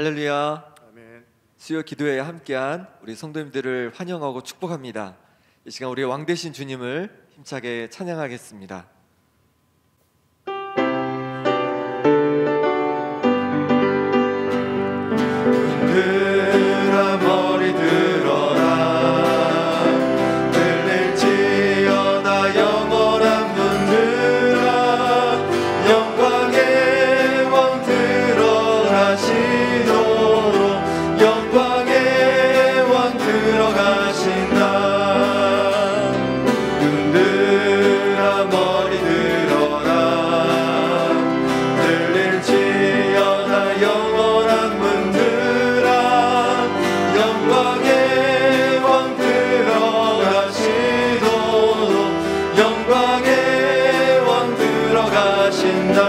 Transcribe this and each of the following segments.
할렐루야. 아멘. 수요 기도회에 함께한 우리 성도님들을 환영하고 축복합니다. 이 시간 우리 왕 되신 주님을 힘차게 찬양하겠습니다. 흔들어 머리 들어라 들릴지어다 영원한 문들아 영광의 왕 들어가시도록 영광의 왕 들어가신다. 흔들어 머리 들어라 들릴지어다 영원한 문들아 영광의 왕 들어가시도록 영광의 왕 들어가신다.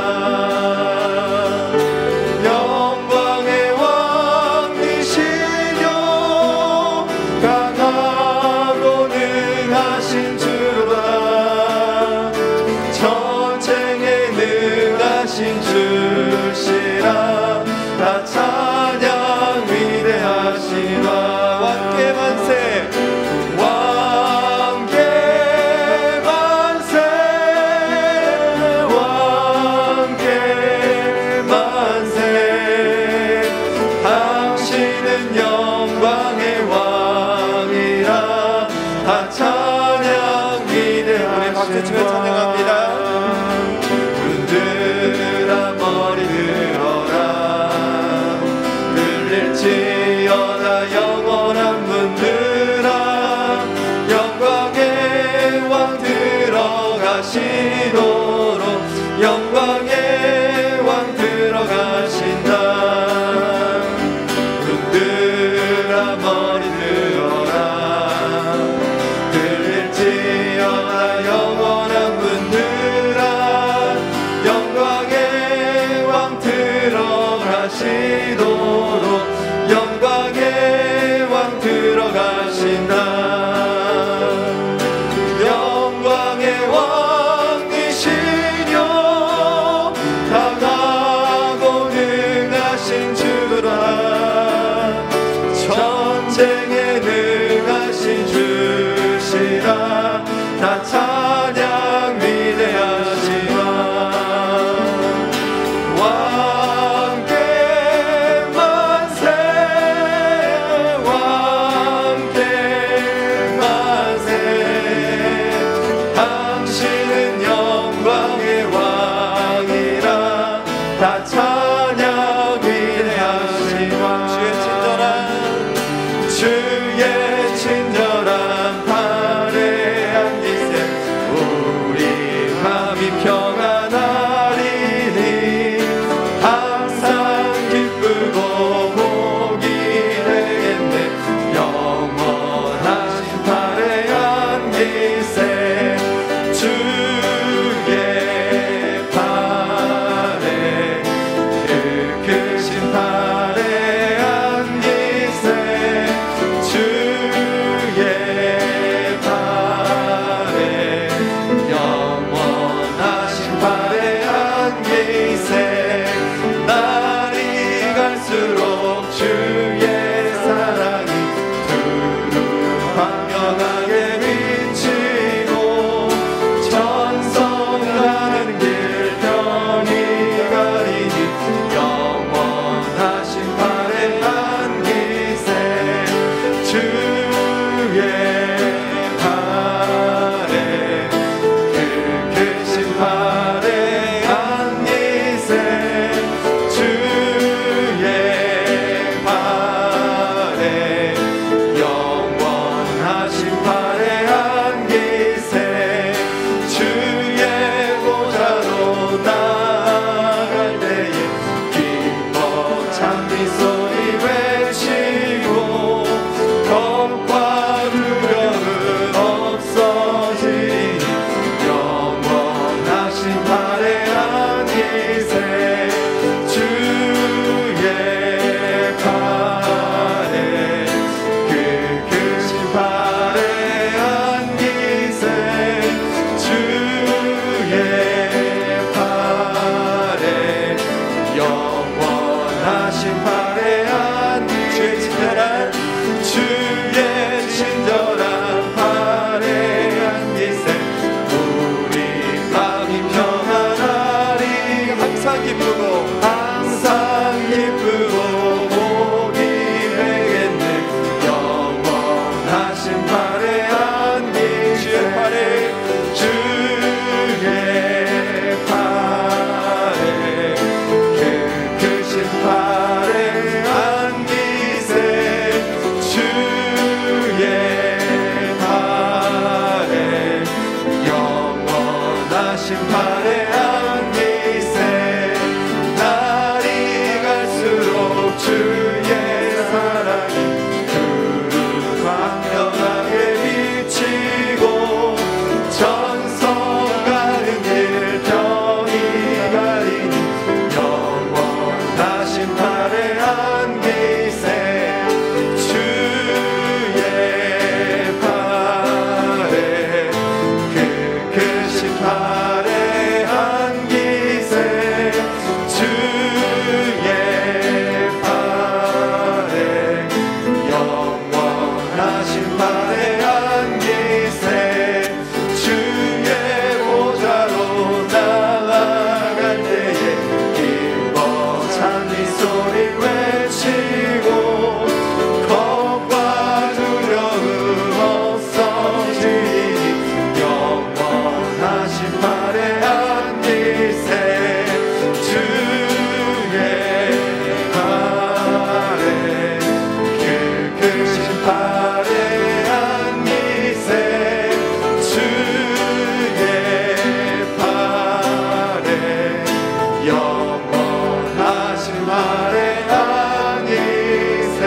영광의 왕이시여 강하고 능하신 주라 전쟁에 능하신 주시라 다 찬양 위대하시라. 왕께 만세 왕께 만세 왕께 만세 당신은 영광의 왕이라 다 찬양 위대하시라. 박수 치며 찬양합니다. 흔들어 머리 들어라 들릴지어다 영원한 문들아 영광의 왕 들어가시도록 영광의 왕 들어가신다. 흔들어 머리 들어라 들릴지어다 영원한 문들아 영광의 왕 들어가시도록 영광의 왕 들어가신다. 영광의 왕이시여 강하고 능하신 주라 전쟁에 능하신 주시라 다 찬양 위대하시라. 왕께 만세 왕께 만세 당신은 영광의 왕이라 다 찬양 위대하시라. 주의 친절한 팔에 안기세 우리 마음이 평안하리니 항상 기쁘고 복이 되겠네. 영원하신 팔에 안기세 주의 팔에 그 크신 팔에 안기세 주의 팔에 영원하신 팔에 안기세 날이 갈수록 주의 사랑이 두루 광명하게 비치고 천성가는 길 편히 가리니 영원하신 팔에 안기세 주의 팔에 그 크신 팔에 안기세 주의 팔에 영원하신 팔에 안기세 주의 보좌로 나아갈 때에 기뻐 찬미 소리 외치고 겁과 두려움은 없어지니 영원하신 팔에 안기세 주의 팔에 그 크신 팔에 안기세 주의 팔에 영원하신 팔에 팔에 안기세.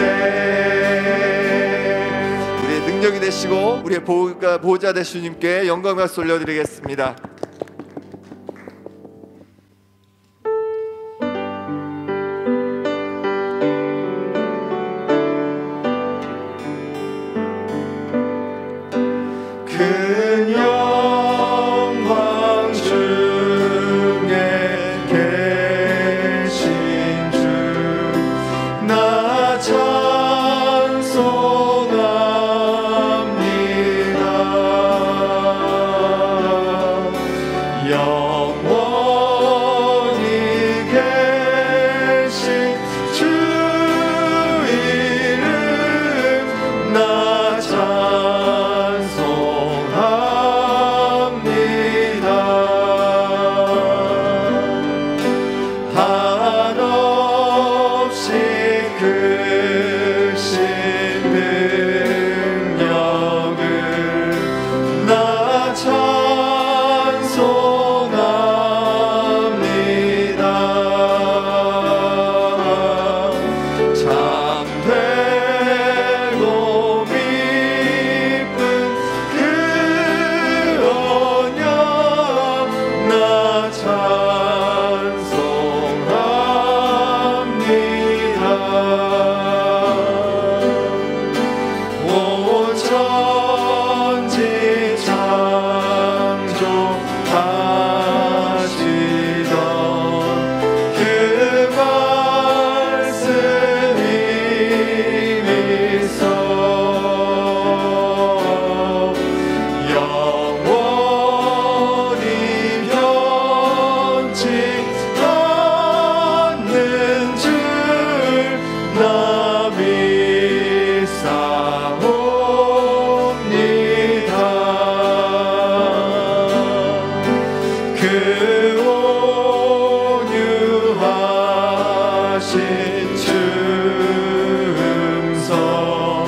우리의 능력이 되시고 우리의 보호자 되신 주님께 영광과 박수 올려드리겠습니다. 큰 영광 중에 계신 주 나 찬송합니다. 영원히 계신 주 이름 나 찬송합니다. 한없이 크신 능력을 나 찬송합니다. 참되고 미쁜 그 언약 나 찬송합니다. 온 천지 창조하시던 그 말씀이 미소 영원히 변치 않는 줄 나 믿사옵니다. 그 온유하신 주 음성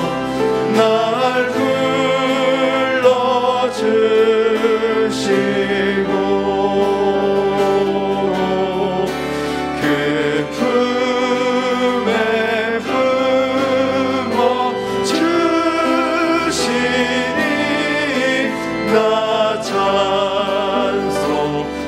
날 불러주시고 그 품에 품어주시니 나 찬송합니다.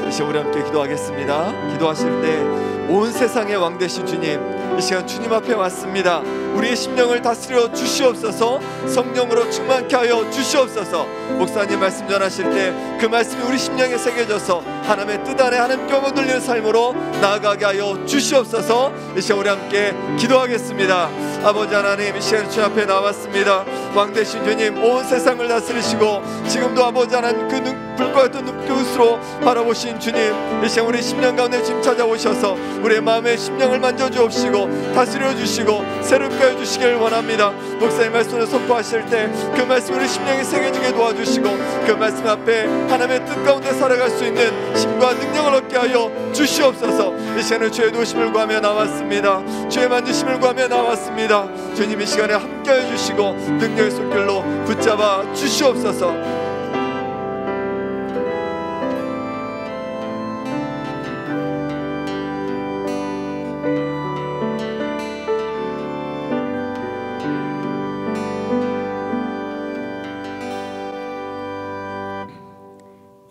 이 시간 우리 함께 기도하겠습니다. 기도하실 때 온 세상의 왕 되신 주님, 이 시간 주님 앞에 왔습니다. 우리의 심령을 다스려 주시옵소서. 성령으로 충만케 하여 주시옵소서. 목사님 말씀 전하실 때 그 말씀이 우리 심령에 새겨져서 하나님의 뜻 안에 하나님께 얻는 삶으로 나아가게 하여 주시옵소서. 이 시간 우리 함께 기도하겠습니다. 아버지 하나님, 이 시간 주님 앞에 나왔습니다. 왕 되신 주님, 온 세상을 다스리시고 지금도 아버지 하나님 그 불과 같은 눈빛으로 바라보신 주님, 이 시간 우리 심령 가운데 지금 찾아오셔서 우리의 마음의 심령을 만져주옵시고 다스려 주시고 새롭게 해주시길 원합니다. 목사님 말씀을 선포하실 때 그 말씀 우리 심령에 새겨지게 도와주시고 그 말씀 앞에 하나님의 뜻 가운데 살아갈 수 있는 힘과 능력을 얻게 하여 주시옵소서. 이 시간에 주의 도우심을 구하며 나왔습니다. 주의 만지심을 구하며 나왔습니다. 주님 이 시간에 함께해 주시고 능력의 손길로 붙잡아 주시옵소서.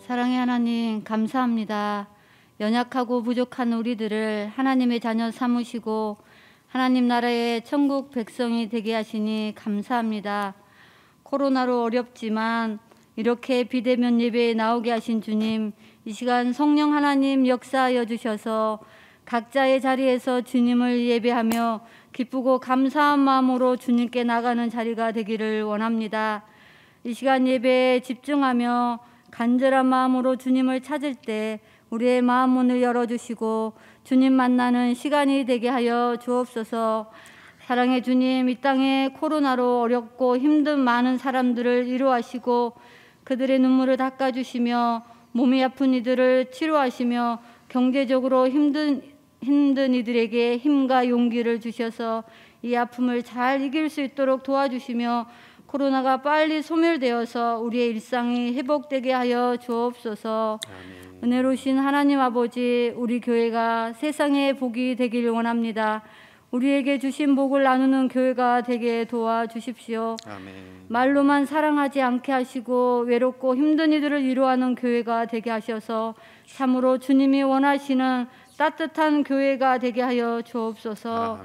사랑의 하나님, 감사합니다. 연약하고 부족한 우리들을 하나님의 자녀 삼으시고 하나님 나라의 천국 백성이 되게 하시니 감사합니다. 코로나로 어렵지만 이렇게 비대면 예배에 나오게 하신 주님, 이 시간 성령 하나님 역사하여 주셔서 각자의 자리에서 주님을 예배하며 기쁘고 감사한 마음으로 주님께 나가는 자리가 되기를 원합니다. 이 시간 예배에 집중하며 간절한 마음으로 주님을 찾을 때 우리의 마음 문을 열어주시고 주님 만나는 시간이 되게 하여 주옵소서. 사랑의 주님, 이 땅에 코로나로 어렵고 힘든 많은 사람들을 위로하시고 그들의 눈물을 닦아주시며 몸이 아픈 이들을 치료하시며 경제적으로 힘든 이들에게 힘과 용기를 주셔서 이 아픔을 잘 이길 수 있도록 도와주시며 코로나가 빨리 소멸되어서 우리의 일상이 회복되게 하여 주옵소서. 은혜로우신 하나님 아버지, 우리 교회가 세상의 복이 되길 원합니다. 우리에게 주신 복을 나누는 교회가 되게 도와주십시오. 말로만 사랑하지 않게 하시고 외롭고 힘든 이들을 위로하는 교회가 되게 하셔서 참으로 주님이 원하시는 따뜻한 교회가 되게 하여 주옵소서.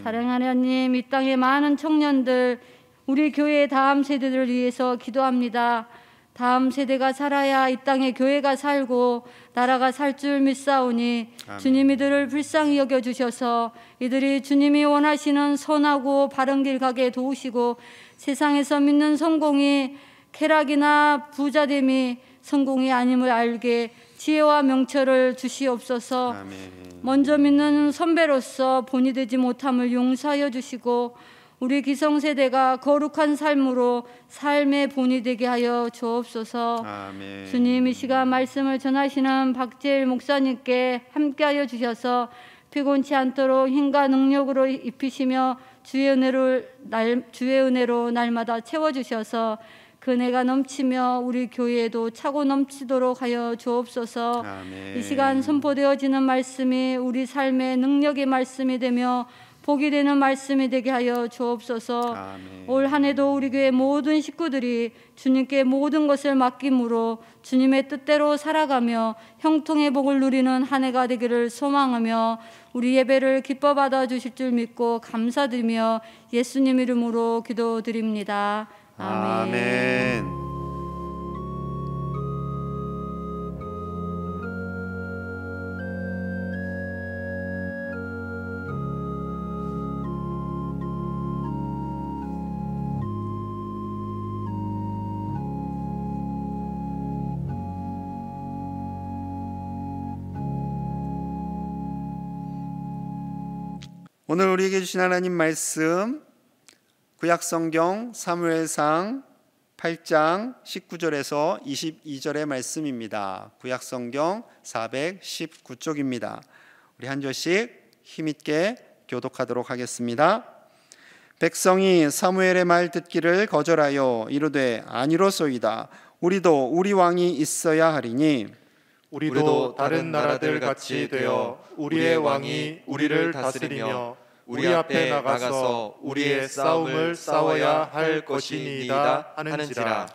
사랑하는 하나님, 이 땅의 많은 청년들, 우리 교회의 다음 세대들을 위해서 기도합니다. 다음 세대가 살아야 이 땅에 교회가 살고 나라가 살 줄 믿사오니 주님 이들을 불쌍히 여겨주셔서 이들이 주님이 원하시는 선하고 바른 길 가게 도우시고 세상에서 믿는 성공이 쾌락이나 부자됨이 성공이 아님을 알게 지혜와 명철을 주시옵소서. 먼저 믿는 선배로서 본이 되지 못함을 용서하여 주시고 우리 기성세대가 거룩한 삶으로 삶의 본이 되게 하여 주옵소서. 주님, 이 시간 말씀을 전하시는 박재일 목사님께 함께하여 주셔서 피곤치 않도록 힘과 능력으로 입히시며 주의 은혜로 날마다 채워주셔서 그 은혜가 넘치며 우리 교회에도 차고 넘치도록 하여 주옵소서. 이 시간 선포되어지는 말씀이 우리 삶의 능력의 말씀이 되며 복이 되는 말씀이 되게 하여 주옵소서. 올 한 해도 우리 교회 모든 식구들이 주님께 모든 것을 맡김으로 주님의 뜻대로 살아가며 형통의 복을 누리는 한 해가 되기를 소망하며 우리 예배를 기뻐 받아 주실 줄 믿고 감사드리며 예수님 이름으로 기도드립니다. 아멘. 오늘 우리에게 주신 하나님 말씀 구약성경 사무엘상 8장 19절에서 22절의 말씀입니다. 구약성경 419쪽입니다. 우리 한 절씩 힘있게 교독하도록 하겠습니다. 백성이 사무엘의 말 듣기를 거절하여 이르되 아니로소이다. 우리도 우리 왕이 있어야 하리니 우리도 다른 나라들 같이 되어 우리의 왕이 우리를 다스리며 우리 앞에 나가서 우리의 싸움을 싸워야 할 것이니이다 하는지라.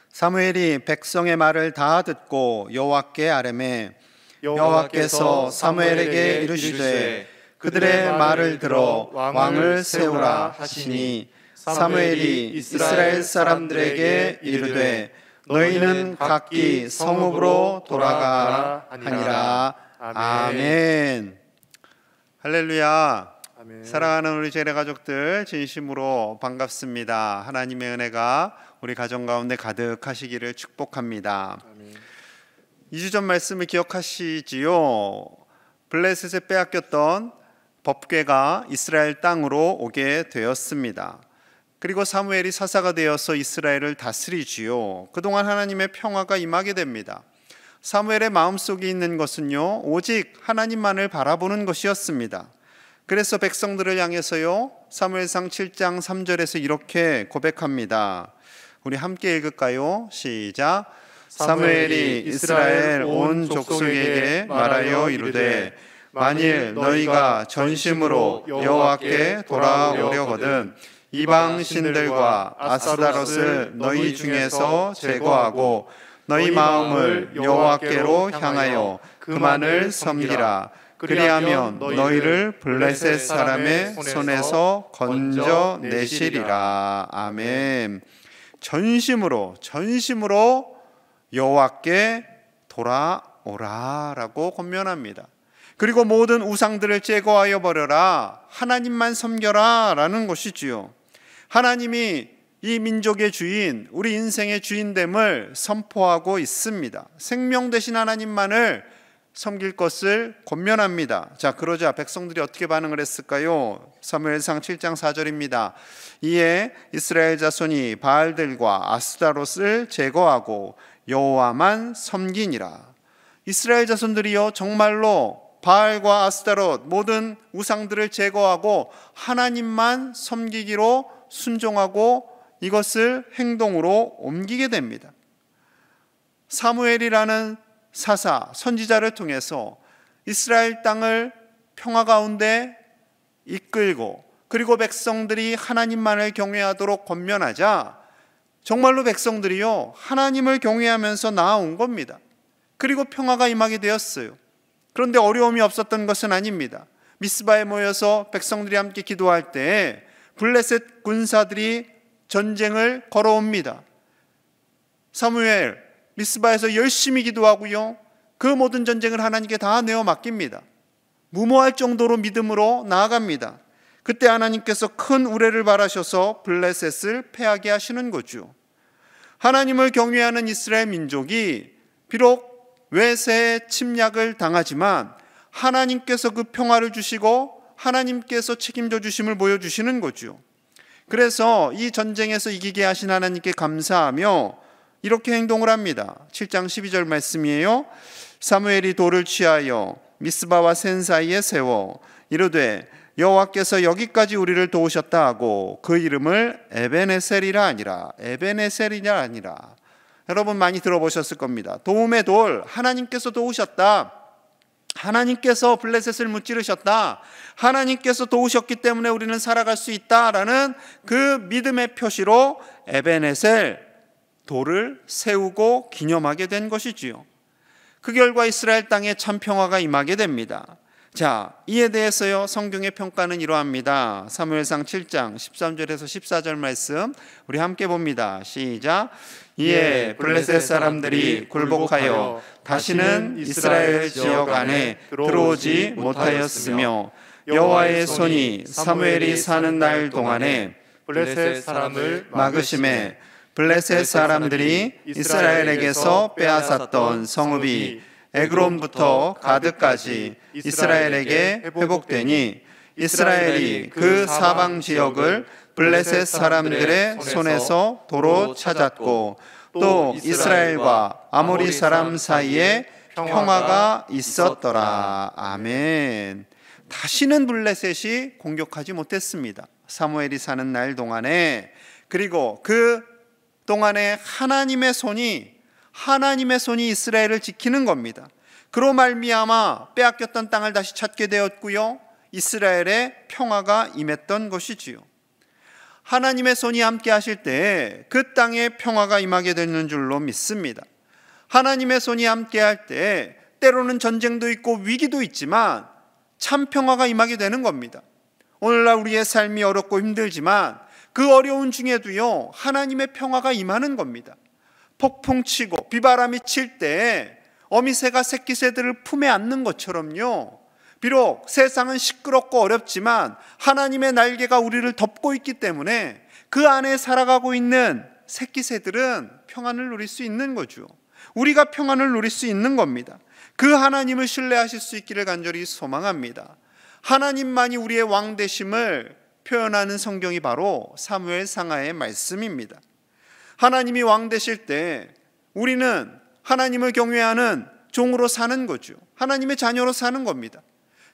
사무엘이 백성의 말을 다 듣고 여호와께 아뢰매 여호와께서 사무엘에게 이르시되 그들의 말을 들어 왕을 세우라 하시니 사무엘이 이스라엘 사람들에게 이르되 너희는 각기 성읍으로 돌아가라 하니라. 아멘. 할렐루야. 아멘. 사랑하는 우리 제례 가족들, 진심으로 반갑습니다. 하나님의 은혜가 우리 가정 가운데 가득하시기를 축복합니다. 아멘. 2주 전 말씀을 기억하시지요? 블레셋에 빼앗겼던 법궤가 이스라엘 땅으로 오게 되었습니다. 그리고 사무엘이 사사가 되어서 이스라엘을 다스리지요. 그동안 하나님의 평화가 임하게 됩니다. 사무엘의 마음속에 있는 것은요, 오직 하나님만을 바라보는 것이었습니다. 그래서 백성들을 향해서요, 사무엘상 7장 3절에서 이렇게 고백합니다. 우리 함께 읽을까요? 시작. 사무엘이 이스라엘 온 족속에게 말하여 이르되 만일 너희가 전심으로 여호와께 돌아오려거든 이방 신들과 아스다롯을 너희 중에서 제거하고 너희 마음을 여호와께로 향하여 그만을 섬기라. 그리하면 너희를 블레셋 사람의 손에서 건져내시리라. 아멘. 전심으로 여호와께 돌아오라라고 권면합니다. 그리고 모든 우상들을 제거하여 버려라. 하나님만 섬겨라 라는 것이지요. 하나님이 이 민족의 주인, 우리 인생의 주인됨을 선포하고 있습니다. 생명 되신 하나님만을 섬길 것을 권면합니다. 자, 그러자 백성들이 어떻게 반응을 했을까요? 사무엘상 7장 4절입니다. 이에 이스라엘 자손이 바알들과 아스다롯을 제거하고 여호와만 섬기니라. 이스라엘 자손들이요, 정말로 바알과 아스다롯 모든 우상들을 제거하고 하나님만 섬기기로 순종하고 이것을 행동으로 옮기게 됩니다. 사무엘이라는 사사, 선지자를 통해서 이스라엘 땅을 평화 가운데 이끌고, 그리고 백성들이 하나님만을 경외하도록 권면하자 정말로 백성들이요 하나님을 경외하면서 나아온 겁니다. 그리고 평화가 임하게 되었어요. 그런데 어려움이 없었던 것은 아닙니다. 미스바에 모여서 백성들이 함께 기도할 때 블레셋 군사들이 전쟁을 걸어옵니다. 사무엘 미스바에서 열심히 기도하고요, 그 모든 전쟁을 하나님께 다 내어 맡깁니다. 무모할 정도로 믿음으로 나아갑니다. 그때 하나님께서 큰 우레를 바라셔서 블레셋을 패하게 하시는 거죠. 하나님을 경외하는 이스라엘 민족이 비록 외세의 침략을 당하지만 하나님께서 그 평화를 주시고 하나님께서 책임져 주심을 보여주시는 거죠. 그래서 이 전쟁에서 이기게 하신 하나님께 감사하며 이렇게 행동을 합니다. 7장 12절 말씀이에요. 사무엘이 돌을 취하여 미스바와 센 사이에 세워 이르되 여호와께서 여기까지 우리를 도우셨다 하고 그 이름을 에베네셀이라 아니라. 여러분 많이 들어보셨을 겁니다. 도움의 돌, 하나님께서 도우셨다, 하나님께서 블레셋을 무찌르셨다, 하나님께서 도우셨기 때문에 우리는 살아갈 수 있다라는 그 믿음의 표시로 에베네셀, 돌을 세우고 기념하게 된 것이지요. 그 결과 이스라엘 땅에 참 평화가 임하게 됩니다. 자, 이에 대해서요 성경의 평가는 이러합니다. 사무엘상 7장 13절에서 14절 말씀 우리 함께 봅니다. 시작. 이에 블레셋 사람들이 굴복하여 다시는 이스라엘 지역 안에 들어오지 못하였으며 여호와의 손이 사무엘이 사는 날 동안에 블레셋 사람을 막으심에 블레셋 사람들이 이스라엘에게서 빼앗았던 성읍이 에그론부터 가드까지 이스라엘에게 회복되니 이스라엘이 그 사방 지역을 블레셋 사람들의 손에서 도로 찾았고 또 이스라엘과 아모리 사람 사이에 평화가 있었더라. 아멘. 다시는 블레셋이 공격하지 못했습니다. 사무엘이 사는 날 동안에. 그리고 그 동안에 하나님의 손이 이스라엘을 지키는 겁니다. 그로 말미암아 빼앗겼던 땅을 다시 찾게 되었고요, 이스라엘의 평화가 임했던 것이지요. 하나님의 손이 함께 하실 때 그 땅에 평화가 임하게 되는 줄로 믿습니다. 하나님의 손이 함께 할 때 때로는 전쟁도 있고 위기도 있지만 참 평화가 임하게 되는 겁니다. 오늘날 우리의 삶이 어렵고 힘들지만 그 어려운 중에도요 하나님의 평화가 임하는 겁니다. 폭풍 치고 비바람이 칠 때 어미새가 새끼새들을 품에 안는 것처럼요, 비록 세상은 시끄럽고 어렵지만 하나님의 날개가 우리를 덮고 있기 때문에 그 안에 살아가고 있는 새끼새들은 평안을 누릴 수 있는 거죠. 우리가 평안을 누릴 수 있는 겁니다. 그 하나님을 신뢰하실 수 있기를 간절히 소망합니다. 하나님만이 우리의 왕 되심을 표현하는 성경이 바로 사무엘 상하의 말씀입니다. 하나님이 왕 되실 때 우리는 하나님을 경외하는 종으로 사는 거죠. 하나님의 자녀로 사는 겁니다.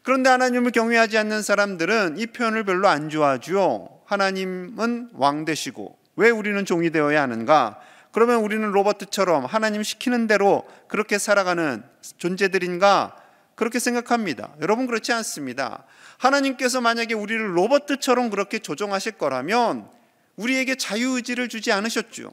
그런데 하나님을 경외하지 않는 사람들은 이 표현을 별로 안 좋아하죠. 하나님은 왕 되시고 왜 우리는 종이 되어야 하는가? 그러면 우리는 로버트처럼 하나님 시키는 대로 그렇게 살아가는 존재들인가? 그렇게 생각합니다. 여러분 그렇지 않습니다. 하나님께서 만약에 우리를 로버트처럼 그렇게 조종하실 거라면 우리에게 자유의지를 주지 않으셨죠.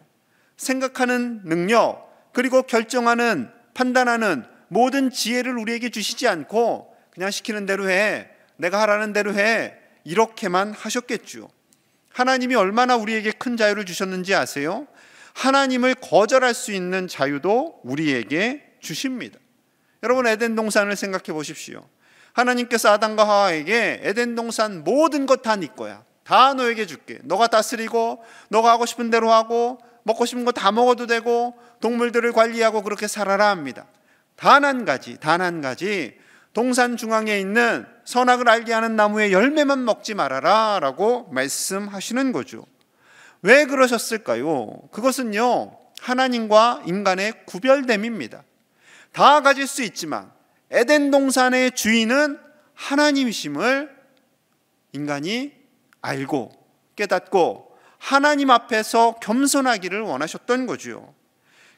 생각하는 능력, 그리고 결정하는, 판단하는 모든 지혜를 우리에게 주시지 않고 그냥 시키는 대로 해, 내가 하라는 대로 해, 이렇게만 하셨겠죠. 하나님이 얼마나 우리에게 큰 자유를 주셨는지 아세요? 하나님을 거절할 수 있는 자유도 우리에게 주십니다. 여러분 에덴 동산을 생각해 보십시오. 하나님께서 아담과 하와에게 에덴 동산 모든 것 다 네 거야, 다 너에게 줄게, 너가 다스리고 너가 하고 싶은 대로 하고 먹고 싶은 거 다 먹어도 되고 동물들을 관리하고 그렇게 살아라 합니다. 단 한 가지 동산 중앙에 있는 선악을 알게 하는 나무의 열매만 먹지 말아라 라고 말씀하시는 거죠. 왜 그러셨을까요? 그것은요 하나님과 인간의 구별됨입니다. 다 가질 수 있지만 에덴 동산의 주인은 하나님이심을 인간이 알고 깨닫고 하나님 앞에서 겸손하기를 원하셨던 거죠.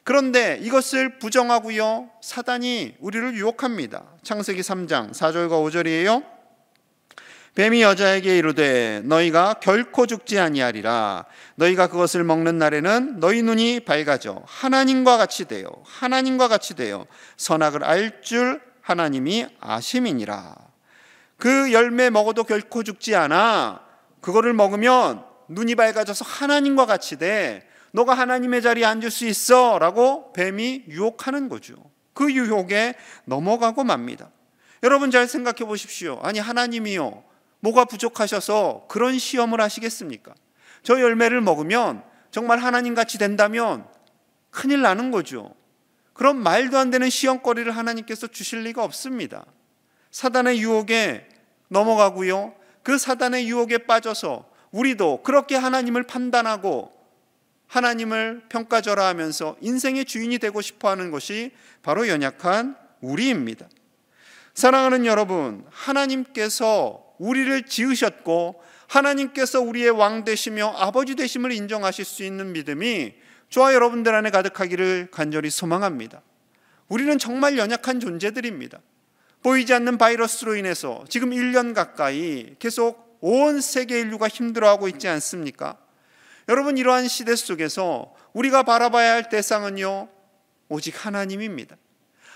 그런데 이것을 부정하고요, 사단이 우리를 유혹합니다. 창세기 3장 4절과 5절이에요. 뱀이 여자에게 이르되 너희가 결코 죽지 아니하리라. 너희가 그것을 먹는 날에는 너희 눈이 밝아져 하나님과 같이 되어 선악을 알 줄 하나님이 아심이니라. 그 열매 먹어도 결코 죽지 않아. 그거를 먹으면 눈이 밝아져서 하나님과 같이 돼. 너가 하나님의 자리에 앉을 수 있어 라고 뱀이 유혹하는 거죠. 그 유혹에 넘어가고 맙니다. 여러분 잘 생각해 보십시오. 아니, 하나님이요, 뭐가 부족하셔서 그런 시험을 하시겠습니까? 저 열매를 먹으면 정말 하나님같이 된다면 큰일 나는 거죠. 그럼 말도 안 되는 시험거리를 하나님께서 주실 리가 없습니다. 사단의 유혹에 넘어가고요, 그 사단의 유혹에 빠져서 우리도 그렇게 하나님을 판단하고 하나님을 평가절하하면서 인생의 주인이 되고 싶어하는 것이 바로 연약한 우리입니다. 사랑하는 여러분, 하나님께서 우리를 지으셨고 하나님께서 우리의 왕 되시며 아버지 되심을 인정하실 수 있는 믿음이 저와 여러분들 안에 가득하기를 간절히 소망합니다. 우리는 정말 연약한 존재들입니다. 보이지 않는 바이러스로 인해서 지금 1년 가까이 계속 온 세계 인류가 힘들어하고 있지 않습니까? 여러분, 이러한 시대 속에서 우리가 바라봐야 할 대상은요, 오직 하나님입니다.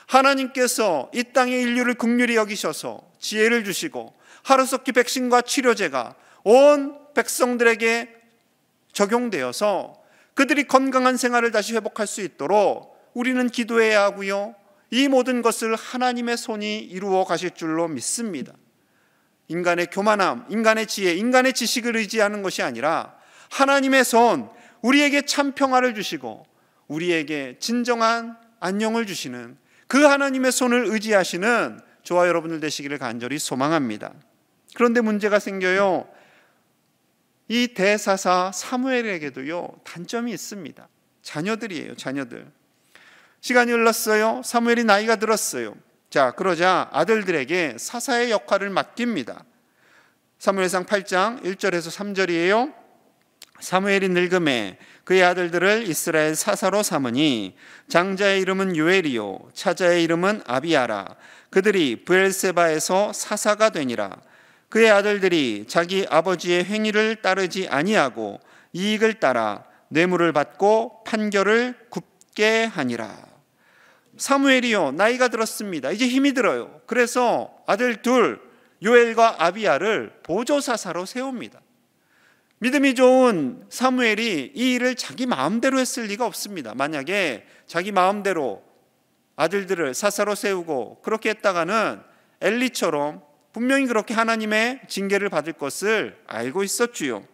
하나님께서 이 땅의 인류를 긍휼히 여기셔서 지혜를 주시고 하루속히 백신과 치료제가 온 백성들에게 적용되어서 그들이 건강한 생활을 다시 회복할 수 있도록 우리는 기도해야 하고요, 이 모든 것을 하나님의 손이 이루어 가실 줄로 믿습니다. 인간의 교만함, 인간의 지혜, 인간의 지식을 의지하는 것이 아니라 하나님의 손, 우리에게 참 평화를 주시고 우리에게 진정한 안녕을 주시는 그 하나님의 손을 의지하시는 저와 여러분들 되시기를 간절히 소망합니다. 그런데 문제가 생겨요. 이 대사사 사무엘에게도요, 단점이 있습니다. 자녀들이에요, 자녀들. 시간이 흘렀어요. 사무엘이 나이가 들었어요. 자, 그러자 아들들에게 사사의 역할을 맡깁니다. 사무엘상 8장 1절에서 3절이에요. 사무엘이 늙음에 그의 아들들을 이스라엘 사사로 삼으니 장자의 이름은 요엘이요 차자의 이름은 아비아라. 그들이 브엘세바에서 사사가 되니라. 그의 아들들이 자기 아버지의 행위를 따르지 아니하고 이익을 따라 뇌물을 받고 판결을 굽게 하니라. 사무엘이요, 나이가 들었습니다. 이제 힘이 들어요. 그래서 아들 둘, 요엘과 아비아를 보조사사로 세웁니다. 믿음이 좋은 사무엘이 이 일을 자기 마음대로 했을 리가 없습니다. 만약에 자기 마음대로 아들들을 사사로 세우고 그렇게 했다가는 엘리처럼 분명히 그렇게 하나님의 징계를 받을 것을 알고 있었지요.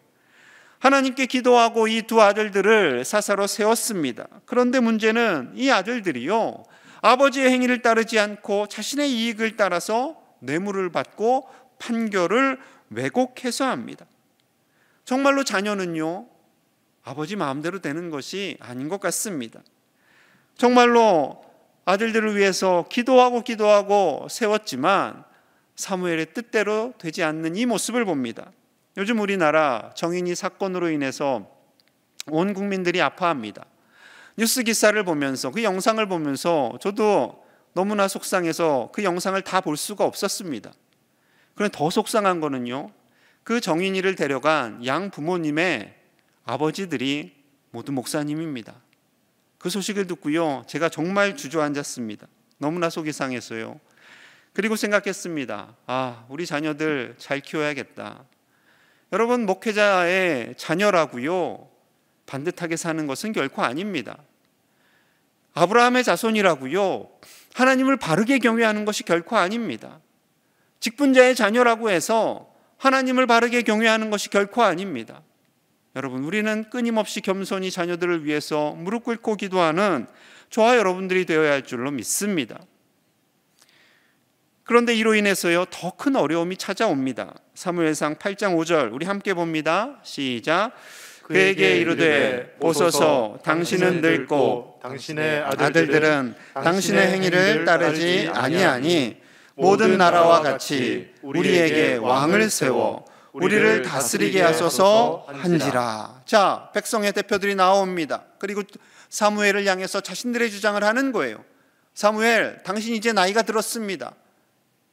하나님께 기도하고 이 두 아들들을 사사로 세웠습니다. 그런데 문제는 이 아들들이요, 아버지의 행위를 따르지 않고 자신의 이익을 따라서 뇌물을 받고 판결을 왜곡해서 합니다. 정말로 자녀는요, 아버지 마음대로 되는 것이 아닌 것 같습니다. 정말로 아들들을 위해서 기도하고 세웠지만 사무엘의 뜻대로 되지 않는 이 모습을 봅니다. 요즘 우리나라 정인이 사건으로 인해서 온 국민들이 아파합니다. 뉴스 기사를 보면서, 그 영상을 보면서 저도 너무나 속상해서 그 영상을 다 볼 수가 없었습니다. 그런데 더 속상한 거는요, 그 정인이를 데려간 양 부모님의 아버지들이 모두 목사님입니다. 그 소식을 듣고요, 제가 정말 주저앉았습니다. 너무나 속이 상해서요. 그리고 생각했습니다. 우리 자녀들 잘 키워야겠다. 여러분, 목회자의 자녀라고요, 반듯하게 사는 것은 결코 아닙니다. 아브라함의 자손이라고요, 하나님을 바르게 경외하는 것이 결코 아닙니다. 직분자의 자녀라고 해서 하나님을 바르게 경외하는 것이 결코 아닙니다. 여러분, 우리는 끊임없이 겸손히 자녀들을 위해서 무릎 꿇고 기도하는 저와 여러분들이 되어야 할 줄로 믿습니다. 그런데 이로 인해서요, 더 큰 어려움이 찾아옵니다. 사무엘상 8장 5절 우리 함께 봅니다. 시작. 그에게 이르되 보소서 당신은 늙고 당신의 아들들은 당신의 행위를 따르지 아니하니 모든 나라와 같이 우리에게 왕을 세워 우리를 다스리게 하소서 한지라. 자, 백성의 대표들이 나옵니다. 그리고 사무엘을 향해서 자신들의 주장을 하는 거예요. 사무엘, 당신 이제 나이가 들었습니다.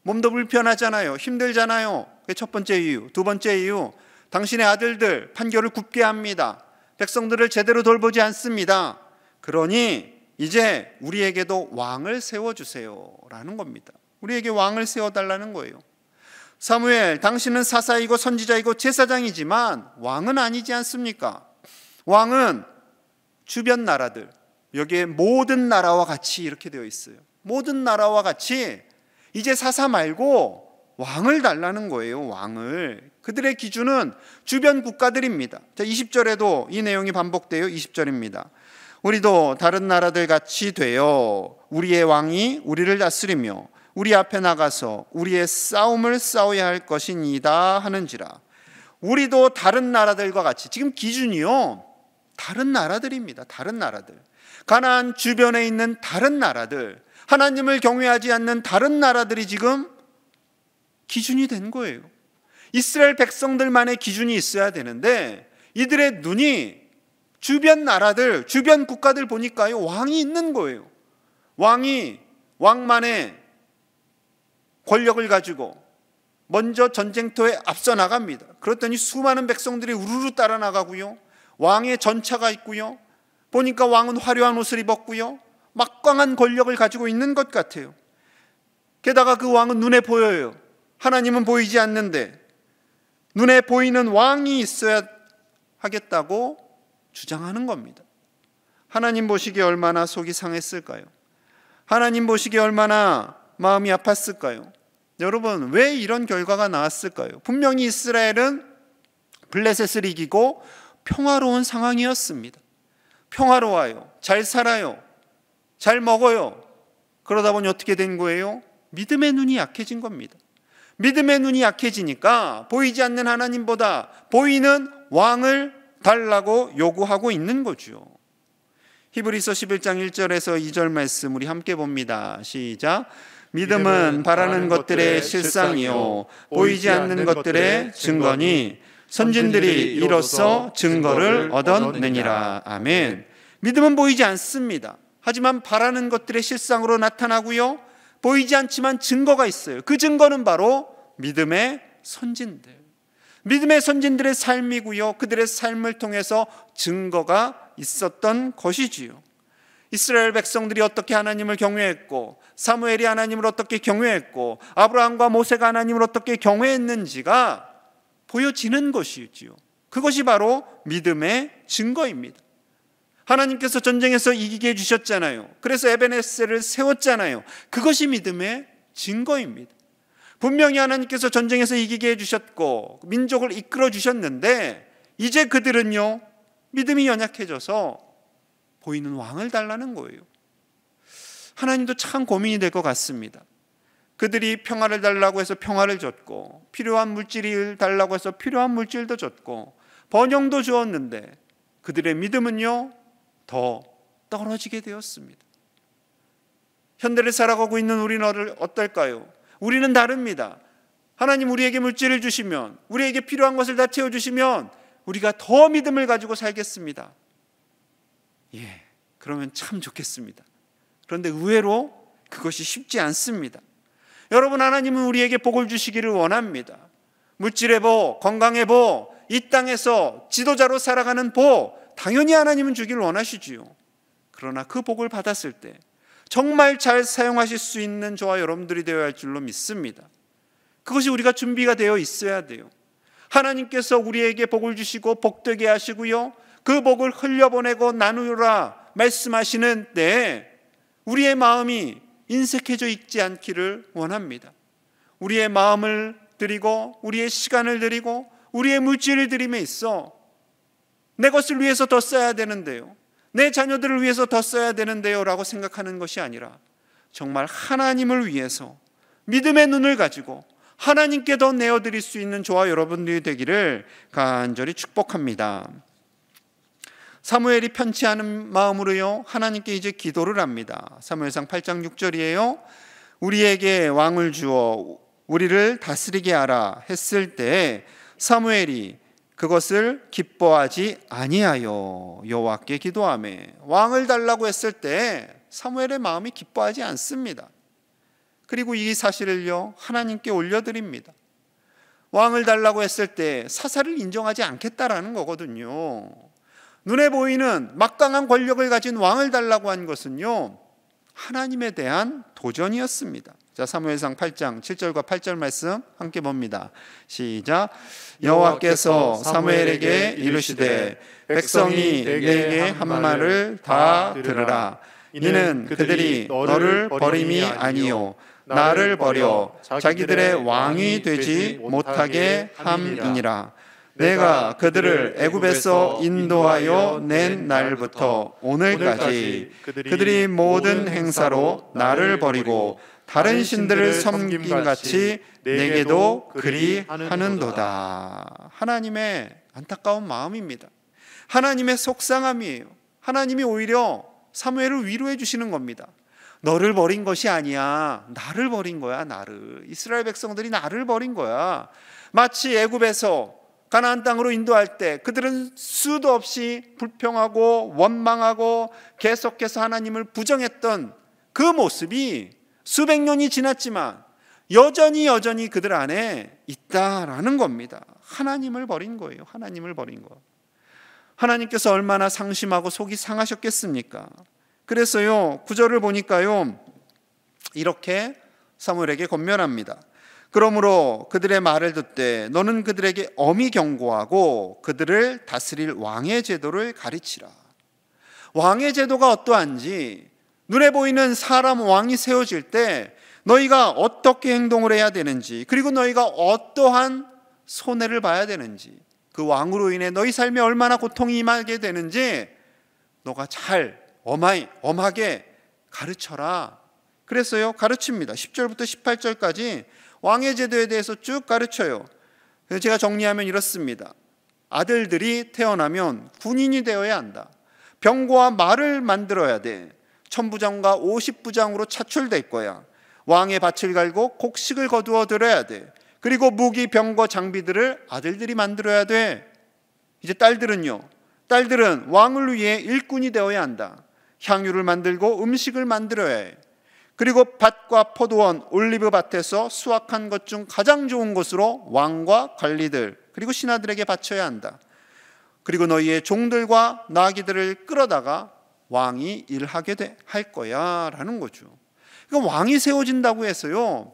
몸도 불편하잖아요. 힘들잖아요. 그게 첫 번째 이유. 두 번째 이유, 당신의 아들들 판결을 굽게 합니다. 백성들을 제대로 돌보지 않습니다. 그러니 이제 우리에게도 왕을 세워주세요 라는 겁니다. 우리에게 왕을 세워달라는 거예요. 사무엘, 당신은 사사이고 선지자이고 제사장이지만 왕은 아니지 않습니까? 왕은 주변 나라들, 여기에 모든 나라와 같이 이렇게 되어 있어요. 모든 나라와 같이 이제 사사 말고 왕을 달라는 거예요. 왕을. 그들의 기준은 주변 국가들입니다. 자, 20절에도 이 내용이 반복돼요. 20절입니다. 우리도 다른 나라들 같이 되어 우리의 왕이 우리를 다스리며 우리 앞에 나가서 우리의 싸움을 싸워야 할 것이니이다 하는지라. 우리도 다른 나라들과 같이, 지금 기준이요, 다른 나라들입니다. 다른 나라들, 가나안 주변에 있는 다른 나라들, 하나님을 경외하지 않는 다른 나라들이 지금 기준이 된 거예요. 이스라엘 백성들만의 기준이 있어야 되는데 이들의 눈이 주변 나라들, 주변 국가들 보니까요, 왕이 있는 거예요. 왕만의 권력을 가지고 먼저 전쟁터에 앞서 나갑니다. 그랬더니 수많은 백성들이 우르르 따라 나가고요, 왕의 전차가 있고요, 보니까 왕은 화려한 옷을 입었고요, 막강한 권력을 가지고 있는 것 같아요. 게다가 그 왕은 눈에 보여요. 하나님은 보이지 않는데 눈에 보이는 왕이 있어야 하겠다고 주장하는 겁니다. 하나님 보시기에 얼마나 속이 상했을까요? 하나님 보시기에 얼마나 마음이 아팠을까요? 여러분, 왜 이런 결과가 나왔을까요? 분명히 이스라엘은 블레셋을 이기고 평화로운 상황이었습니다. 평화로워요. 잘 살아요. 잘 먹어요. 그러다 보니 어떻게 된 거예요? 믿음의 눈이 약해진 겁니다. 믿음의 눈이 약해지니까 보이지 않는 하나님보다 보이는 왕을 달라고 요구하고 있는 거죠. 히브리서 11장 1절에서 2절 말씀 우리 함께 봅니다. 시작. 믿음은 바라는 것들의 실상이요 보이지 않는 것들의 증거니 선진들이 이로써 증거를 얻어내니라. 아멘. 믿음은 보이지 않습니다. 하지만 바라는 것들의 실상으로 나타나고요, 보이지 않지만 증거가 있어요. 그 증거는 바로 믿음의 선진들, 믿음의 선진들의 삶이고요, 그들의 삶을 통해서 증거가 있었던 것이지요. 이스라엘 백성들이 어떻게 하나님을 경외했고, 사무엘이 하나님을 어떻게 경외했고, 아브라함과 모세가 하나님을 어떻게 경외했는지가 보여지는 것이지요. 그것이 바로 믿음의 증거입니다. 하나님께서 전쟁에서 이기게 해주셨잖아요. 그래서 에베네셀을 세웠잖아요. 그것이 믿음의 증거입니다. 분명히 하나님께서 전쟁에서 이기게 해주셨고 민족을 이끌어 주셨는데 이제 그들은요, 믿음이 연약해져서 보이는 왕을 달라는 거예요. 하나님도 참 고민이 될 것 같습니다. 그들이 평화를 달라고 해서 평화를 줬고, 필요한 물질을 달라고 해서 필요한 물질도 줬고, 번영도 주었는데 그들의 믿음은요, 더 떨어지게 되었습니다. 현대를 살아가고 있는 우리는 어떨까요? 우리는 다릅니다. 하나님 우리에게 물질을 주시면, 우리에게 필요한 것을 다 채워주시면 우리가 더 믿음을 가지고 살겠습니다. 그러면 참 좋겠습니다. 그런데 의외로 그것이 쉽지 않습니다. 여러분, 하나님은 우리에게 복을 주시기를 원합니다. 물질의 복, 건강의 복, 이 땅에서 지도자로 살아가는 복, 당연히 하나님은 주기를 원하시지요. 그러나 그 복을 받았을 때 정말 잘 사용하실 수 있는 저와 여러분들이 되어야 할 줄로 믿습니다. 그것이 우리가 준비가 되어 있어야 돼요. 하나님께서 우리에게 복을 주시고 복되게 하시고요, 그 복을 흘려보내고 나누라 말씀하시는 때에 우리의 마음이 인색해져 있지 않기를 원합니다. 우리의 마음을 드리고 우리의 시간을 드리고 우리의 물질을 드림에 있어 내 것을 위해서 더 써야 되는데요, 내 자녀들을 위해서 더 써야 되는데요 라고 생각하는 것이 아니라 정말 하나님을 위해서 믿음의 눈을 가지고 하나님께 더 내어드릴 수 있는 저와 여러분들이 되기를 간절히 축복합니다. 사무엘이 편치 않은 마음으로요, 하나님께 이제 기도를 합니다. 사무엘상 8장 6절이에요. 우리에게 왕을 주어 우리를 다스리게 하라 했을 때 사무엘이 그것을 기뻐하지 아니하여 여호와께 기도하매 왕을 달라고 했을 때 사무엘의 마음이 기뻐하지 않습니다. 그리고 이 사실을요 하나님께 올려드립니다. 왕을 달라고 했을 때 사사를 인정하지 않겠다라는 거거든요. 눈에 보이는 막강한 권력을 가진 왕을 달라고 한 것은요 하나님에 대한 도전이었습니다. 자, 사무엘상 8장 7절과 8절 말씀 함께 봅니다. 시작. 여호와께서 사무엘에게 이르시되 백성이 내게 한 말을 다 들으라. 이는 그들이 너를 버림이 아니요 나를 버려 자기들의 왕이 되지 못하게 함이니라. 내가 그들을 애굽에서 인도하여 낸 날부터 오늘까지 그들이 모든 행사로 나를 버리고 다른 신들을 섬김같이 내게도 그리하는도다. 하나님의 안타까운 마음입니다. 하나님의 속상함이에요. 하나님이 오히려 사무엘을 위로해 주시는 겁니다. 너를 버린 것이 아니야. 나를 버린 거야. 나를. 이스라엘 백성들이 나를 버린 거야. 마치 애굽에서 가나안 땅으로 인도할 때 그들은 수도 없이 불평하고 원망하고 계속해서 하나님을 부정했던 그 모습이 수백 년이 지났지만 여전히 그들 안에 있다라는 겁니다. 하나님을 버린 거예요. 하나님을 버린 거. 하나님께서 얼마나 상심하고 속이 상하셨겠습니까? 그래서요 9절을 보니까요 이렇게 사무엘에게 권면합니다. 그러므로 그들의 말을 듣되 너는 그들에게 엄히 경고하고 그들을 다스릴 왕의 제도를 가르치라. 왕의 제도가 어떠한지, 눈에 보이는 사람 왕이 세워질 때 너희가 어떻게 행동을 해야 되는지, 그리고 너희가 어떠한 손해를 봐야 되는지, 그 왕으로 인해 너희 삶에 얼마나 고통이 임하게 되는지 너가 잘 엄하게 가르쳐라. 그래서요 가르칩니다. 10절부터 18절까지 왕의 제도에 대해서 쭉 가르쳐요. 그래서 제가 정리하면 이렇습니다. 아들들이 태어나면 군인이 되어야 한다. 병거와 말을 만들어야 돼. 천부장과 50부장으로 차출될 거야. 왕의 밭을 갈고 곡식을 거두어 들어야 돼. 그리고 무기, 병거, 장비들을 아들들이 만들어야 돼. 이제 딸들은요, 딸들은 왕을 위해 일꾼이 되어야 한다. 향유를 만들고 음식을 만들어야 해. 그리고 밭과 포도원, 올리브 밭에서 수확한 것 중 가장 좋은 것으로 왕과 관리들 그리고 신하들에게 바쳐야 한다. 그리고 너희의 종들과 나귀들을 끌어다가 왕이 일하게 할 거야 라는 거죠. 그러니까 왕이 세워진다고 해서요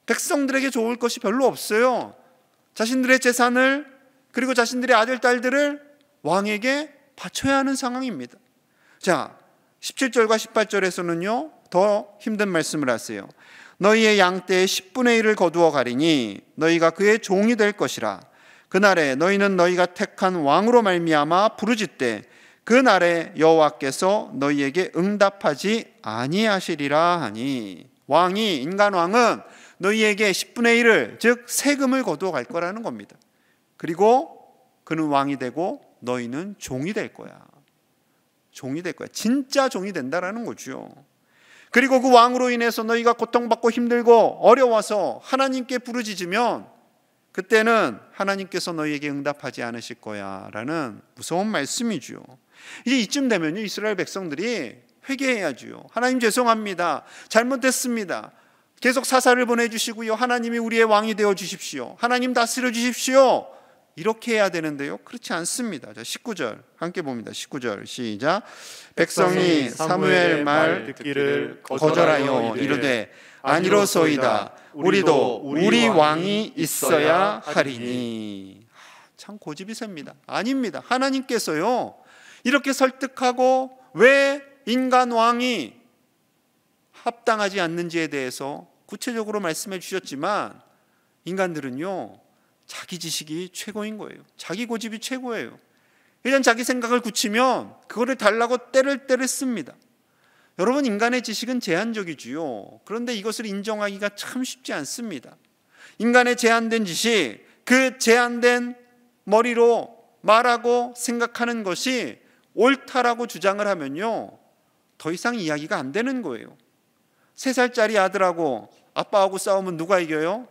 백성들에게 좋을 것이 별로 없어요. 자신들의 재산을 그리고 자신들의 아들, 딸들을 왕에게 바쳐야 하는 상황입니다. 자, 17절과 18절에서는요 더 힘든 말씀을 하세요. 너희의 양떼의 10분의 1을 거두어 가리니 너희가 그의 종이 될 것이라. 그날에 너희는 너희가 택한 왕으로 말미암아 부르짖되 그날에 여호와께서 너희에게 응답하지 아니하시리라 하니. 왕이, 인간 왕은 너희에게 10분의 1을 즉 세금을 거두어 갈 거라는 겁니다. 그리고 그는 왕이 되고 너희는 종이 될 거야. 종이 될 거야. 진짜 종이 된다라는 거죠. 그리고 그 왕으로 인해서 너희가 고통받고 힘들고 어려워서 하나님께 부르짖으면 그때는 하나님께서 너희에게 응답하지 않으실 거야 라는 무서운 말씀이죠. 이제 이쯤 되면요 이스라엘 백성들이 회개해야죠. 하나님 죄송합니다. 잘못했습니다. 계속 사사를 보내주시고요. 하나님이 우리의 왕이 되어 주십시오. 하나님 다스려 주십시오. 이렇게 해야 되는데요 그렇지 않습니다. 자, 19절 함께 봅니다. 19절 시작. 백성이 사무엘 말 듣기를 거절하여 이르되 아니로소이다. 우리도 우리 왕이 있어야 하리니. 참 고집이 셉니다. 아닙니다. 하나님께서요 이렇게 설득하고 왜 인간 왕이 합당하지 않는지에 대해서 구체적으로 말씀해 주셨지만 인간들은요 자기 지식이 최고인 거예요. 자기 고집이 최고예요. 일단 자기 생각을 굳히면 그거를 달라고 때를 씁니다. 여러분, 인간의 지식은 제한적이지요. 그런데 이것을 인정하기가 참 쉽지 않습니다. 인간의 제한된 지식, 그 제한된 머리로 말하고 생각하는 것이 옳다라고 주장을 하면요 더 이상 이야기가 안 되는 거예요. 3살짜리 아들하고 아빠하고 싸우면 누가 이겨요?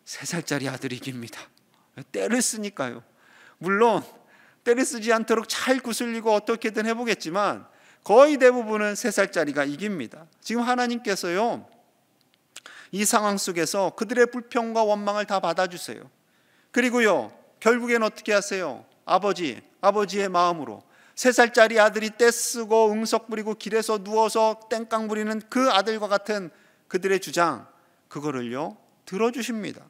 3살짜리 아들이 이깁니다. 때를 쓰니까요. 물론 때를 쓰지 않도록 잘 구슬리고 어떻게든 해보겠지만 거의 대부분은 3살짜리가 이깁니다. 지금 하나님께서요, 이 상황 속에서 그들의 불평과 원망을 다 받아주세요. 그리고요, 결국엔 어떻게 하세요? 아버지의 마음으로 3살짜리 아들이 떼쓰고 응석 부리고 길에서 누워서 땡깡 부리는 그 아들과 같은 그들의 주장, 그거를요 들어주십니다.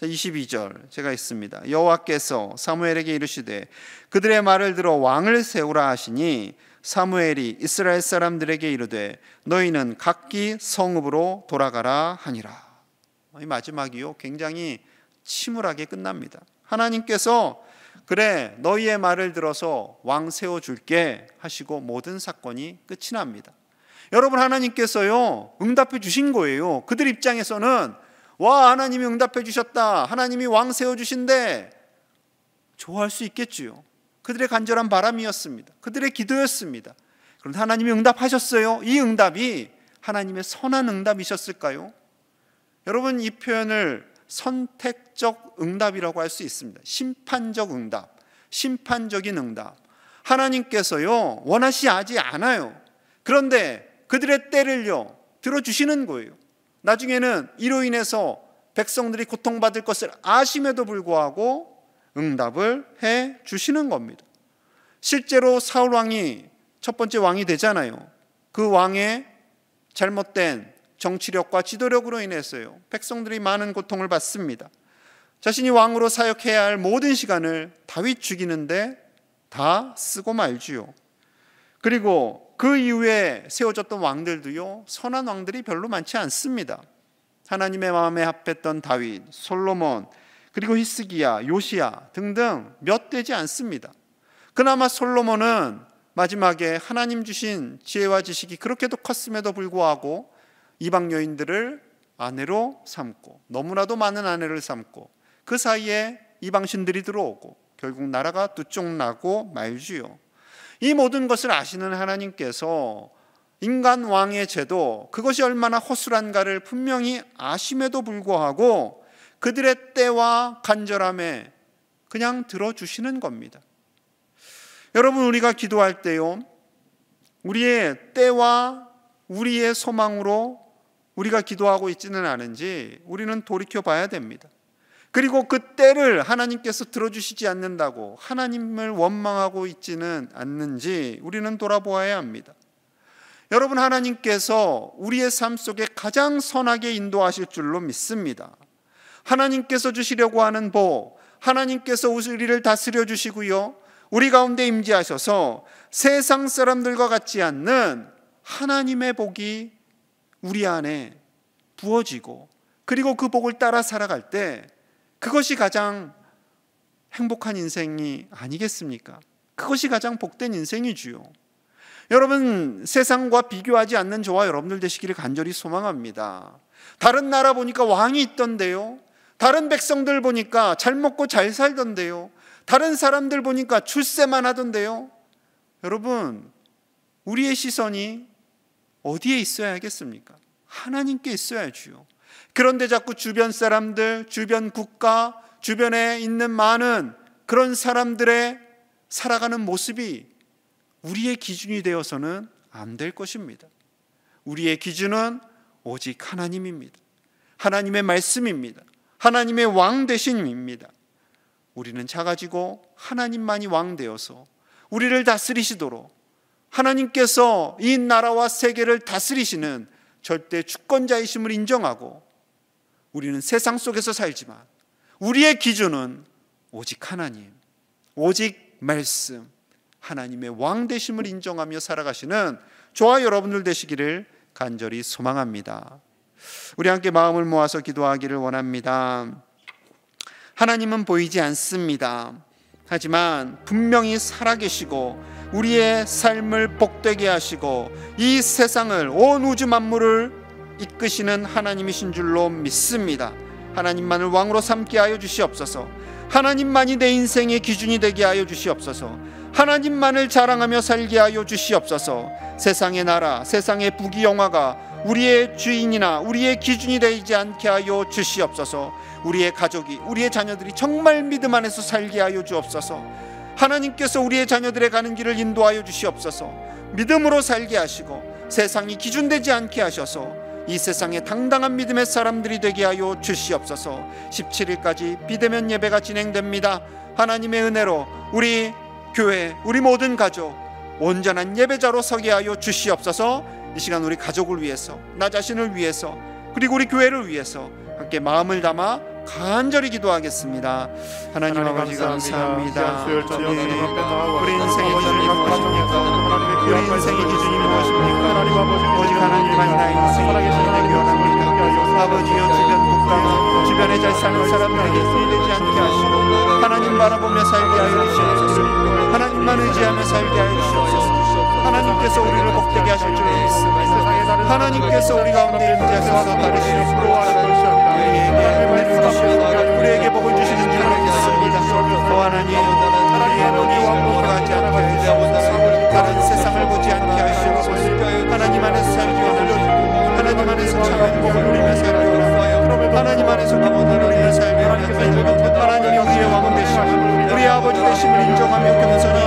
22절 제가 있습니다. 여호와께서 사무엘에게 이르시되 그들의 말을 들어 왕을 세우라 하시니 사무엘이 이스라엘 사람들에게 이르되 너희는 각기 성읍으로 돌아가라 하니라. 이 마지막이요 굉장히 침울하게 끝납니다. 하나님께서 그래 너희의 말을 들어서 왕 세워줄게 하시고 모든 사건이 끝이 납니다. 여러분, 하나님께서요 응답해 주신 거예요. 그들 입장에서는 와, 하나님이 응답해 주셨다, 하나님이 왕 세워주신대, 좋아할 수 있겠지요. 그들의 간절한 바람이었습니다. 그들의 기도였습니다. 그런데 하나님이 응답하셨어요. 이 응답이 하나님의 선한 응답이셨을까요? 여러분, 이 표현을 선택적 응답이라고 할 수 있습니다. 심판적 응답, 심판적인 응답. 하나님께서요 원하시지 않아요. 그런데 그들의 때를요 들어주시는 거예요. 나중에는 이로 인해서 백성들이 고통받을 것을 아심에도 불구하고 응답을 해 주시는 겁니다. 실제로 사울 왕이 첫 번째 왕이 되잖아요. 그 왕의 잘못된 정치력과 지도력으로 인해서요 백성들이 많은 고통을 받습니다. 자신이 왕으로 사역해야 할 모든 시간을 다윗 죽이는데 다 쓰고 말지요. 그리고 그 이후에 세워졌던 왕들도요 선한 왕들이 별로 많지 않습니다. 하나님의 마음에 합했던 다윗, 솔로몬, 그리고 히스기야, 요시야 등등 몇 되지 않습니다. 그나마 솔로몬은 마지막에 하나님 주신 지혜와 지식이 그렇게도 컸음에도 불구하고 이방 여인들을 아내로 삼고, 너무나도 많은 아내를 삼고, 그 사이에 이방신들이 들어오고 결국 나라가 두 쪽 나고 말지요. 이 모든 것을 아시는 하나님께서 인간 왕의 제도, 그것이 얼마나 허술한가를 분명히 아심에도 불구하고 그들의 때와 간절함에 그냥 들어주시는 겁니다. 여러분, 우리가 기도할 때요 우리의 때와 우리의 소망으로 우리가 기도하고 있지는 않은지 우리는 돌이켜 봐야 됩니다. 그리고 그 때를 하나님께서 들어주시지 않는다고 하나님을 원망하고 있지는 않는지 우리는 돌아보아야 합니다. 여러분, 하나님께서 우리의 삶 속에 가장 선하게 인도하실 줄로 믿습니다. 하나님께서 주시려고 하는 복, 하나님께서 우리를 다스려 주시고요 우리 가운데 임재하셔서 세상 사람들과 같지 않는 하나님의 복이 우리 안에 부어지고, 그리고 그 복을 따라 살아갈 때 그것이 가장 행복한 인생이 아니겠습니까? 그것이 가장 복된 인생이지요. 여러분, 세상과 비교하지 않는 저와 여러분들 되시기를 간절히 소망합니다. 다른 나라 보니까 왕이 있던데요, 다른 백성들 보니까 잘 먹고 잘 살던데요, 다른 사람들 보니까 출세만 하던데요. 여러분, 우리의 시선이 어디에 있어야 하겠습니까? 하나님께 있어야지요. 그런데 자꾸 주변 사람들, 주변 국가, 주변에 있는 많은 그런 사람들의 살아가는 모습이 우리의 기준이 되어서는 안 될 것입니다. 우리의 기준은 오직 하나님입니다. 하나님의 말씀입니다. 하나님의 왕 되심입니다. 우리는 작아지고 하나님만이 왕 되어서 우리를 다스리시도록, 하나님께서 이 나라와 세계를 다스리시는 절대 주권자이심을 인정하고, 우리는 세상 속에서 살지만 우리의 기준은 오직 하나님, 오직 말씀, 하나님의 왕 되심을 인정하며 살아가시는 저와 여러분들 되시기를 간절히 소망합니다. 우리 함께 마음을 모아서 기도하기를 원합니다. 하나님은 보이지 않습니다. 하지만 분명히 살아계시고 우리의 삶을 복되게 하시고 이 세상을, 온 우주 만물을 이끄시는 하나님이신 줄로 믿습니다. 하나님만을 왕으로 삼게 하여 주시옵소서. 하나님만이 내 인생의 기준이 되게 하여 주시옵소서. 하나님만을 자랑하며 살게 하여 주시옵소서. 세상의 나라, 세상의 부귀영화가 우리의 주인이나 우리의 기준이 되지 않게 하여 주시옵소서. 우리의 가족이, 우리의 자녀들이 정말 믿음 안에서 살게 하여 주옵소서. 하나님께서 우리의 자녀들의 가는 길을 인도하여 주시옵소서. 믿음으로 살게 하시고 세상이 기준되지 않게 하셔서 이 세상에 당당한 믿음의 사람들이 되게 하여 주시옵소서. 17일까지 비대면 예배가 진행됩니다. 하나님의 은혜로 우리 교회, 우리 모든 가족 온전한 예배자로 서게 하여 주시옵소서. 이 시간 우리 가족을 위해서, 나 자신을 위해서, 그리고 우리 교회를 위해서 함께 마음을 담아 간절히 기도하겠습니다. 하나님 아버지 감사합니다. 우리 인생의 기준이 무엇입니까? 우리 인생의 기준이 무엇입니까? 오직 하나님만이 나의 인생의 기준이 되기 원합니다. 아버지여, 주변 국가, 주변에 잘 사는 사람들에게 힘이 되지 않게 하시고 하나님 바라보며 살게 하여 주시옵소서. 하나님만 의지하며 살게 하여 주시옵소서. 하나님께서 우리를 복되게 하실 줄 믿습니다. 하나님께서 우리 가운데 임재하셔서 다루시옵소서. 우리에게 복을 주시는 줄 믿습니다. 또 하나님, 우리의 눈이 왕국으로 가지 않게 하시옵소서. 다른 세상을 보지 않게 하시옵소서. 하나님 안에서 살기 원하시고 하나님 안에서 참된 복을 누리며 살기 원하고 하나님 안에서 기쁨을 누리며 살기 원하고 하나님이 우리의 왕 되심을, 우리의 아버지 되심을 인정하며 겸손히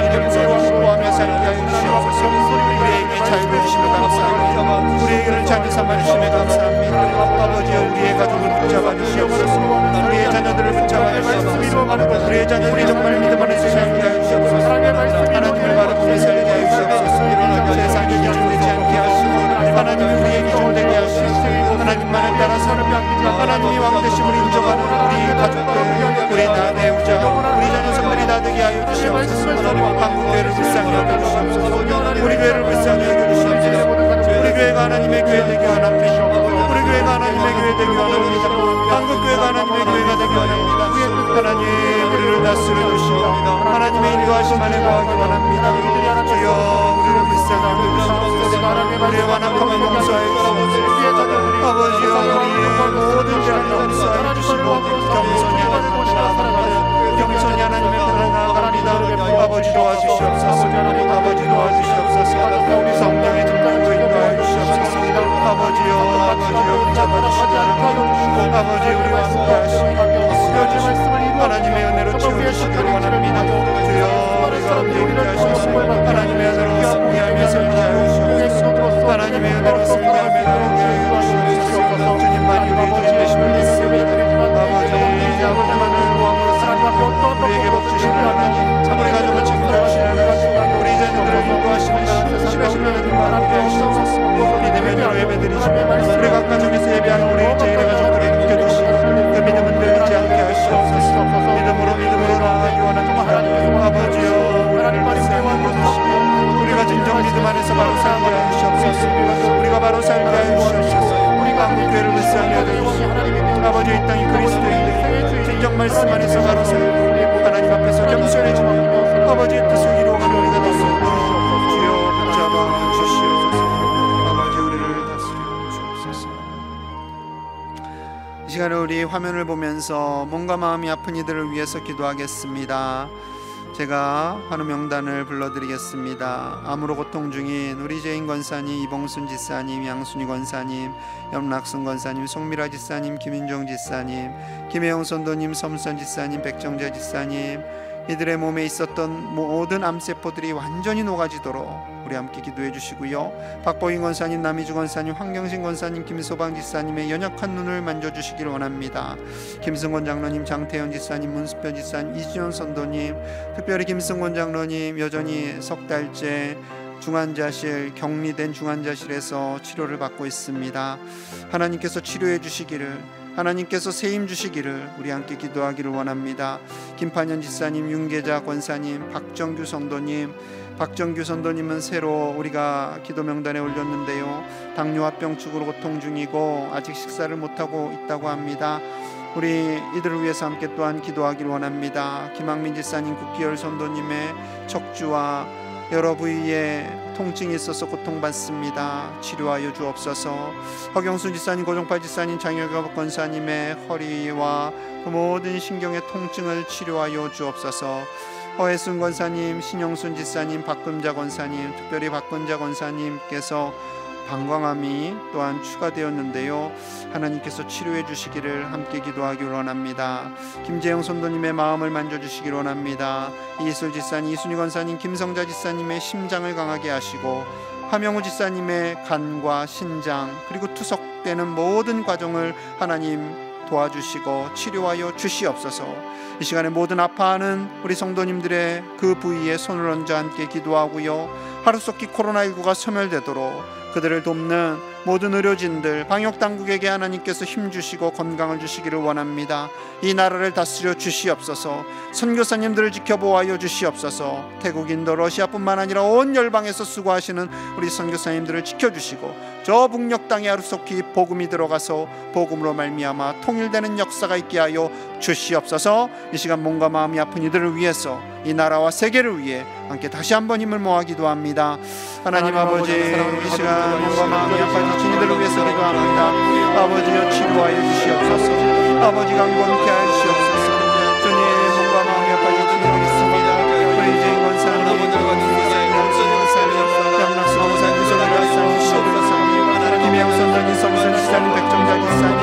왕국하며 살게 하여 주시옵소서. 우리에게 자유를 주시며 감사합니다. 우리에게를 자녀 삼아 주시며 감사합니다. 아버지여, 우리의 가족을 붙잡아 주시옵소서. 우리의 자녀들을 붙잡아 주시옵소서. 우리의 자녀들이 정말 믿음 안에서 살게 하여 주시옵소서. 하나님을 바라보며 살게 하여 주시옵소서. 세상이 기준되지 않게 하시고 하나님이 우리의 기준 되게 하시고 하나님만을 따라서 하나님이 왕 되심을 인정하는 우리 가족들, 우리 나 배우자, 우리 자녀성들이 다 되게 하여 주시옵소서. 한국교회를 불쌍히 여겨주시옵소서. 우리 교회를 불쌍히 여겨주시옵소서. 우리 교회가 하나님의 교회 되기 원합니다. 우리 교회가 하나님의 교회 되기 원합니다. 한국교회가 하나님의 교회가 되기 원합니다. 하나님, 우리를 다스려 주시고 하나님의 인도하심 안에 거하기 원합니다. 주여, 우리를 불쌍히 여겨주시옵소서. 우리의 완악함을 용서하여 주시옵소서. 아버지여, 우리의 모든 죄를 용서하여 주시고 겸손히 하나님을 나아갑니다. 겸손히 하나님의 편을 나아갑니다. 아버지 도와주시옵소서. 아버지 도와주시옵소서. 성령의 등불로 인도하여 주시옵소서. 아버지여, 붙잡아주시고 아버지 우리와 함께하시고 하나님의 은혜로 채워주시기를 원합니다. 주여, 우리 가운데 임재하시옵소서. 하나님의 은혜로 승리하며 승리하여 주시옵소서. 하나님의 은혜로 승리하며 승리하여 주시옵소서. 주님만이 우리의 주님 되심을 믿습니다. 아버지만을 왕으로 삼고 우리에게 복 주시는 하나님, 우리 가족을 책임져 주시는 우리 자녀들을 인도하시는 심하시는 은혜와 함께하시옵소서. 믿음의 예배드리시며 우리 각 가정에서 예배하는 우리 제1의 가족들을 지켜주시고 그 믿음을 들리지 않게 하시옵소서. 믿음으로 나아가기 원합니다. 아버지여, 우리를 불쌍히 여겨주시고 우리가 진정 믿음 안에서 바로 살게 하여 주시옵소서. 우리가 바로 살게 하여 주시옵소서. 우리가 한국교회를 불쌍히 여겨주시고 아버지, 이 땅이 그리스도인데 진정 말씀 안에서 바로 살고 하나님 앞에서 겸손해지고 아버지의 뜻을 이루어가는 우리가 되소서. 주여, 붙잡아 주시옵소서. 아버지, 우리를 다스려 주옵소서. 이 시간에 우리 화면을 보면서 몸과 마음이 아픈 이들을 위해서 기도하겠습니다. 제가 환우 명단을 불러드리겠습니다. 암으로 고통 중인 우리 재인 권사님, 이봉순 지사님, 양순희 권사님, 염락순 권사님, 송미라 지사님, 김인종 지사님, 김혜영 선도님, 섬선 지사님, 백정재 지사님, 이들의 몸에 있었던 모든 암세포들이 완전히 녹아지도록 우리 함께 기도해 주시고요. 박보인 권사님, 남희주 권사님, 황경신 권사님, 김소방 지사님의 연약한 눈을 만져주시길 원합니다. 김승권 장로님, 장태현 지사님, 문수표 지사님, 이진원 선도님, 특별히 김승권 장로님 여전히 석 달째 중환자실, 격리된 중환자실에서 치료를 받고 있습니다. 하나님께서 치료해 주시기를, 하나님께서 세임 주시기를 우리 함께 기도하기를 원합니다. 김판현 지사님, 윤계자 권사님, 박정규 선도님, 박정규 선도님은 새로 우리가 기도 명단에 올렸는데요, 당뇨합병증으로 고통 중이고 아직 식사를 못하고 있다고 합니다. 우리 이들을 위해서 함께 또한 기도하기를 원합니다. 김학민 지사님, 국기열 선도님의 척추와 여러 부위에 통증이 있어서 고통받습니다. 치료하여 주옵소서. 허경순 지사님, 고종팔 지사님, 장혁엽 권사님의 허리와 그 모든 신경의 통증을 치료하여 주옵소서. 허혜순 권사님, 신영순 지사님, 박금자 권사님, 특별히 박금자 권사님께서 방광암이 또한 추가되었는데요. 하나님께서 치료해 주시기를 함께 기도하기를 원합니다. 김재영 선도님의 마음을 만져주시기를 원합니다. 이예술 지사님, 이순희 권사님, 김성자 지사님의 심장을 강하게 하시고 하명우 지사님의 간과 신장 그리고 투석되는 모든 과정을 하나님 도와주시고 치료하여 주시옵소서. 이 시간에 모든 아파하는 우리 성도님들의 그 부위에 손을 얹어 함께 기도하고요. 하루속히 코로나19가 소멸되도록 그들을 돕는 모든 의료진들, 방역당국에게 하나님께서 힘주시고 건강을 주시기를 원합니다. 이 나라를 다스려 주시옵소서. 선교사님들을 지켜보아여 주시옵소서. 태국, 인도, 러시아뿐만 아니라 온 열방에서 수고하시는 우리 선교사님들을 지켜주시고 저 북녘 땅에 하루속히 복음이 들어가서 복음으로 말미암아 통일되는 역사가 있게 하여 주시옵소서. 이 시간 몸과 마음이 아픈 이들을 위해서 이 나라와 세계를 위해 함께 다시 한번 힘을 모아 기도합니다. 하나님 아버지, 이 시간 몸과 마음이 아픈 이들을 위해서 기도합니다. 아버지여 치료하여 주시옵소서. 아버지 강건케 하여 주시옵소서. 주님 몸과 마음이 아픈 이들을 있습니다. 우리 이재인 권사님, 양순 권사님, 양락수 권사님, 소리라사님, 시옵소서. 김혜영 선장님, 성선 지사님, 백정자 지사님,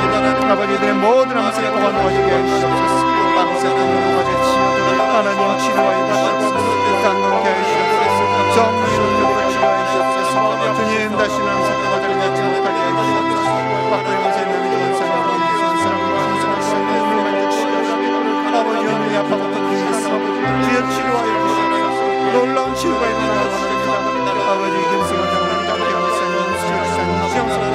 아버지들의 모든 암세포가 놓아지게 하여 주시옵소서. 암세포가 놓아지시옵소서. 하나님 치료하여 주시옵소서. 강건케 하여 주시옵소서. 정리로 치료하여 주시옵소서. 주님 다시는 암세포가 자리 잡지 못하게 하여 주시옵소서. 박도영 선생님이 좋은 사람, 힘을 만져주시옵소서. 아버지 오늘 아파부터 주여 치료하여 주시옵소서. 놀라운 치료가 일어나옵니다. 아버지 김승원 장로님, 박태영 목사님, 수지사님, 지영사님,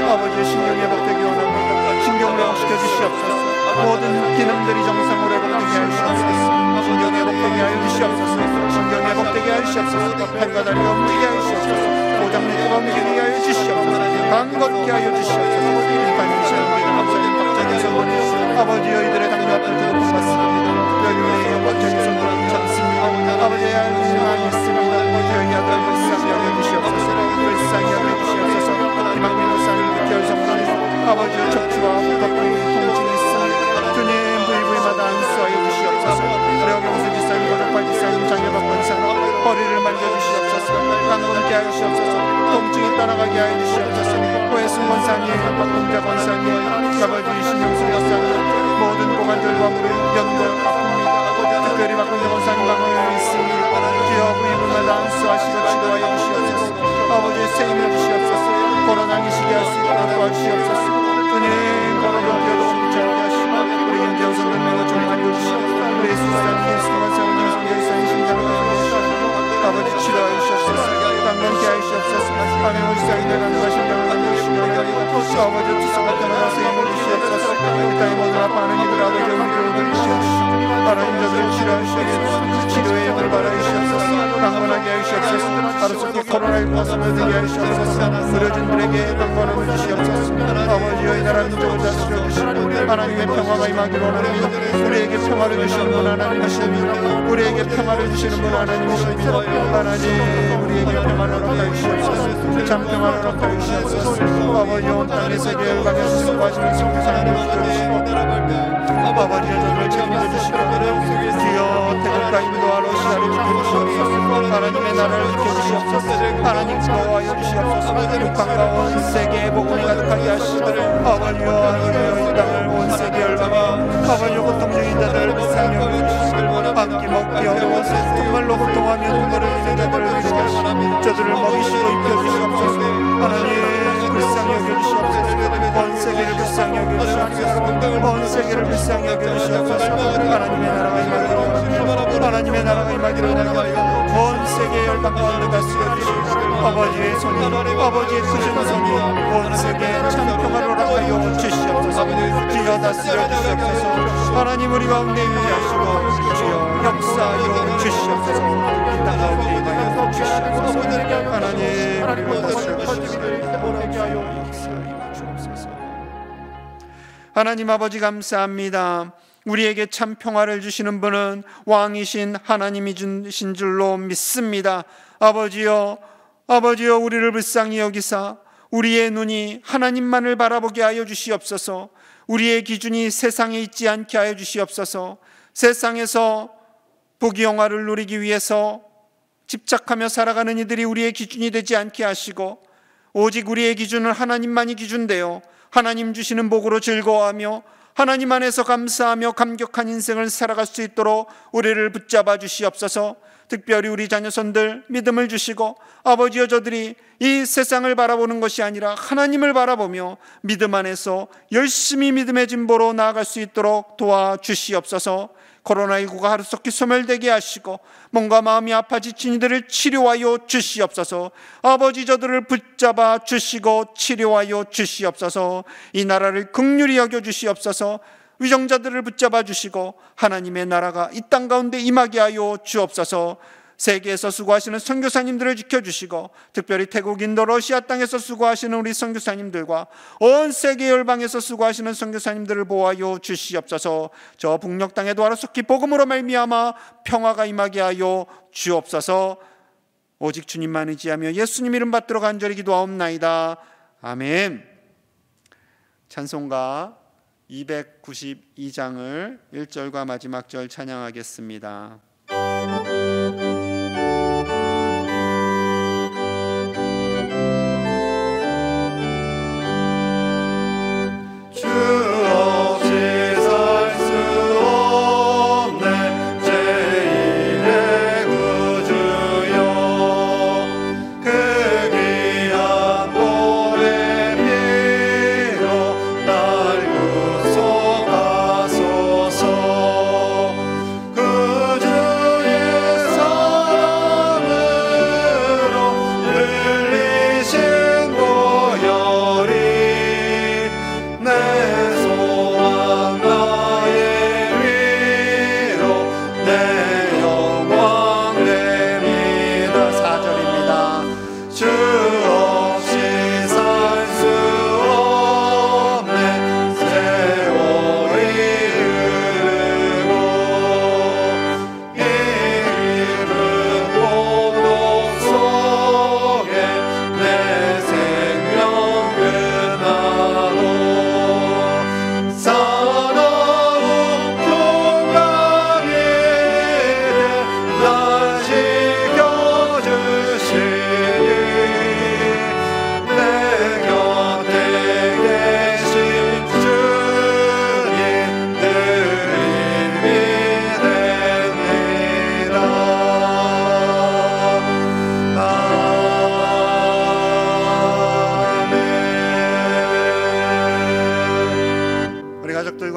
아버지의 신경이 회복되기 원합니다. 신경을 회복시켜 주시옵소서. 모든 기능들이 정상으로 회복되게 하여 주시옵소서. 신경이 회복되게 하여 주시옵소서. 신경이 회복되게 하여 주시옵소서. 팔과 다리가 움직이게 하여 주시옵소서. 고장내가 움직이게 하여 주시옵소서. 강건케 하여 주시옵소서. 일반인 시험들은 목사님, 박정희 성모님, 아버지여 이들의 당뇨 앞을 두고 고맙습니다. 특별히 우리의 박정희 성모님 참습니다. 아버지의 알지 많이 있습니다. 저희 아들 불쌍히 여겨주시옵소서. 불쌍히 여겨주시옵소서. 이방민 목사님, 특별 성모님, 아버지의 척추와 복합부위 통증이 있습니다. 주님 부위부위마다 안수하여 주시옵소서. 우리 어경수 지사님, 고족발 지사님, 장여박 권사님, 허리를 만져주시옵소서. 강건케 하여 주시옵소서. 통증이 떠나가게 하여 주시옵소서. 호혜순 권사님, 박동자 권사님, 아버지 신영수 권사님, 모든 고관절과 무릎, 연골 아픕니다. 특별히 박동자 권사님 방언이 있습니다. 주여 부위부위마다 안수하시고 치료하여 주시옵소서. 아버지의 세임을 주시옵소서. 코로나 시기에 할 수 있도록 도와주시옵소서. 주님 코로나 기어도 붙잡게 하시고 우리 김재호 선생님을 정말 주시옵소서. 우리 예수사님, 예수님만 세우는 성교사님 심장을 주시옵소서. 아버지 치료하여 주시옵소서. 강건케 하여 주시옵소서. 하나님 우리사님 내가 심장을 만져주시옵소서. 아버지 투석 같은 나라 세임을 주시옵소서. 이 땅의 모든 아파하는 이들 아버지 우리를 주시옵소서. 하나님 저들을 치료하여 주시옵소서. 치료의 영을 바라여 주시옵소서. 강건하게 하여 주시옵소서. 하루속히 코로나19가 소멸되게 하여 주시옵소서. 의료진들에게 강건함을 주시옵소서. 아버지여 이 나라 민족을 다스려 주시고 하나님의 평화가 임하기를 원합니다. 우리에게 평화를 주시는 분 하나님이십니다. 우리에게 평화를 주시는 분 하나님이십니다. 하나님 우리에게 평화를 허락하여 주시옵소서. 참 평화를 허락하여 주시옵소서. 아버지 온 땅의 세계 열방에서 수고하시는 성교사님을 지켜주시고 아버지여 저를 책임져 주시고 주여 태국과 인도와 러시아를 지켜주시옵소서. 하나님의 나라를 지켜주시옵소서. 하나님 구하여 주시옵소서. 육방과 온 세계에 복음이 가득하게 하시고 아버지여 하나님의 이 땅을 온 세계 열방에 아버지여 고통 중인 자들을 불쌍히 여겨주시고 밥기 먹기 어려워서 정말로 고통하며 눈물을 흘리는 자들을 위로하시고 저들을 먹이시고 입혀주시옵소서. 하나님 불쌍히 여겨주시옵소서. 온 세계를 불쌍히 여겨주시옵소서. 온 세계를 불쌍히 여겨주시옵소서. 하나님의 나라가 임하기를 원합니다. 하나님의 나라가 임하기를 원합니다. 온 세계 열방 가운데 다스려 주시고 아버지의 손이 아버지의 크신 손이 온 세계에 참 평화를 허락하여 주시옵소서. 주여 다스려 주시옵소서. 하나님 우리 가운데 임하시고 주여 역사하여 주시옵소서. 이 땅 가운데 임하여 주시옵소서. 하나님 우리를 다스려 주시옵소서. 역사하여 주옵소서. 하나님 아버지 감사합니다. 우리에게 참 평화를 주시는 분은 왕이신 하나님이신 줄로 믿습니다. 아버지여 우리를 불쌍히 여기사 우리의 눈이 하나님만을 바라보게 하여 주시옵소서. 우리의 기준이 세상에 있지 않게 하여 주시옵소서. 세상에서 부귀영화를 누리기 위해서 집착하며 살아가는 이들이 우리의 기준이 되지 않게 하시고 오직 우리의 기준은 하나님만이 기준되어 하나님 주시는 복으로 즐거워하며 하나님 안에서 감사하며 감격한 인생을 살아갈 수 있도록 우리를 붙잡아 주시옵소서. 특별히 우리 자녀손들 믿음을 주시고 아버지여, 저들이 이 세상을 바라보는 것이 아니라 하나님을 바라보며 믿음 안에서 열심히 믿음의 진보로 나아갈 수 있도록 도와주시옵소서. 코로나19가 하루속히 소멸되게 하시고 몸과 마음이 아파 지친 이들을 치료하여 주시옵소서. 아버지, 저들을 붙잡아 주시고 치료하여 주시옵소서. 이 나라를 긍휼히 여겨 주시옵소서. 위정자들을 붙잡아 주시고 하나님의 나라가 이 땅 가운데 임하게 하여 주옵소서. 세계에서 수고하시는 선교사님들을 지켜주시고 특별히 태국, 인도, 러시아 땅에서 수고하시는 우리 선교사님들과 온 세계 열방에서 수고하시는 선교사님들을 보호하여 주시옵소서. 저 북녘 땅에도 하루속히 복음으로 말미암아 평화가 임하게 하여 주옵소서. 오직 주님만 의지하며 예수님 이름 받들어 간절히 기도하옵나이다. 아멘. 찬송가 292장을 1절과 마지막 절 찬양하겠습니다.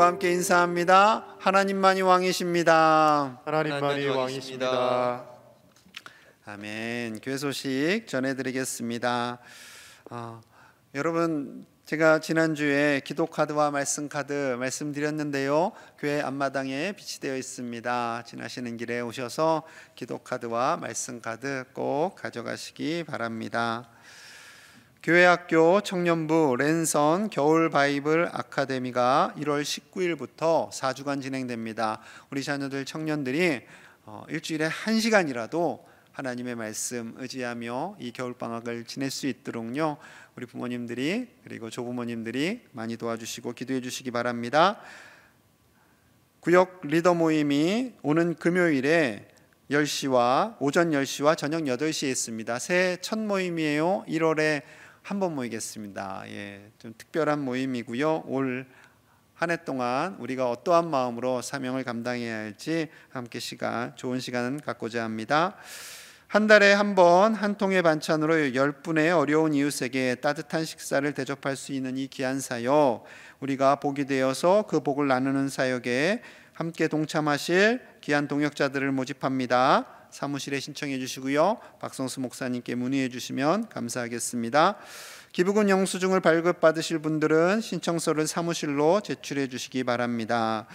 함께 인사합니다. 하나님만이 왕이십니다. 하나님만이 왕이십니다. 아멘. 교회 소식 전해드리겠습니다. 여러분, 제가 지난주에 기도 카드와 말씀 카드 말씀드렸는데요, 교회 앞마당에 비치되어 있습니다. 지나시는 길에 오셔서 기도 카드와 말씀 카드 꼭 가져가시기 바랍니다. 교회학교 청년부 랜선 겨울 바이블 아카데미가 1월 19일부터 4주간 진행됩니다. 우리 자녀들, 청년들이 일주일에 1시간이라도 하나님의 말씀 의지하며 이 겨울방학을 지낼 수 있도록요, 우리 부모님들이 그리고 조부모님들이 많이 도와주시고 기도해 주시기 바랍니다. 구역 리더 모임이 오는 금요일에 10시와 오전 10시와 저녁 8시에 있습니다. 새해 첫 모임이에요. 1월에 한 번 모이겠습니다. 좀 특별한 모임이고요. 올 한 해 동안 우리가 어떠한 마음으로 사명을 감당해야 할지 함께 좋은 시간 갖고자 합니다. 한 달에 한 번 한 통의 반찬으로 10분의 어려운 이웃에게 따뜻한 식사를 대접할 수 있는 이 귀한 사역, 우리가 복이 되어서 그 복을 나누는 사역에 함께 동참하실 귀한 동역자들을 모집합니다. 사무실에 신청해 주시고요, 박성수 목사님께 문의해 주시면 감사하겠습니다. 기부금 영수증을 발급받으실 분들은 신청서를 사무실로 제출해 주시기 바랍니다.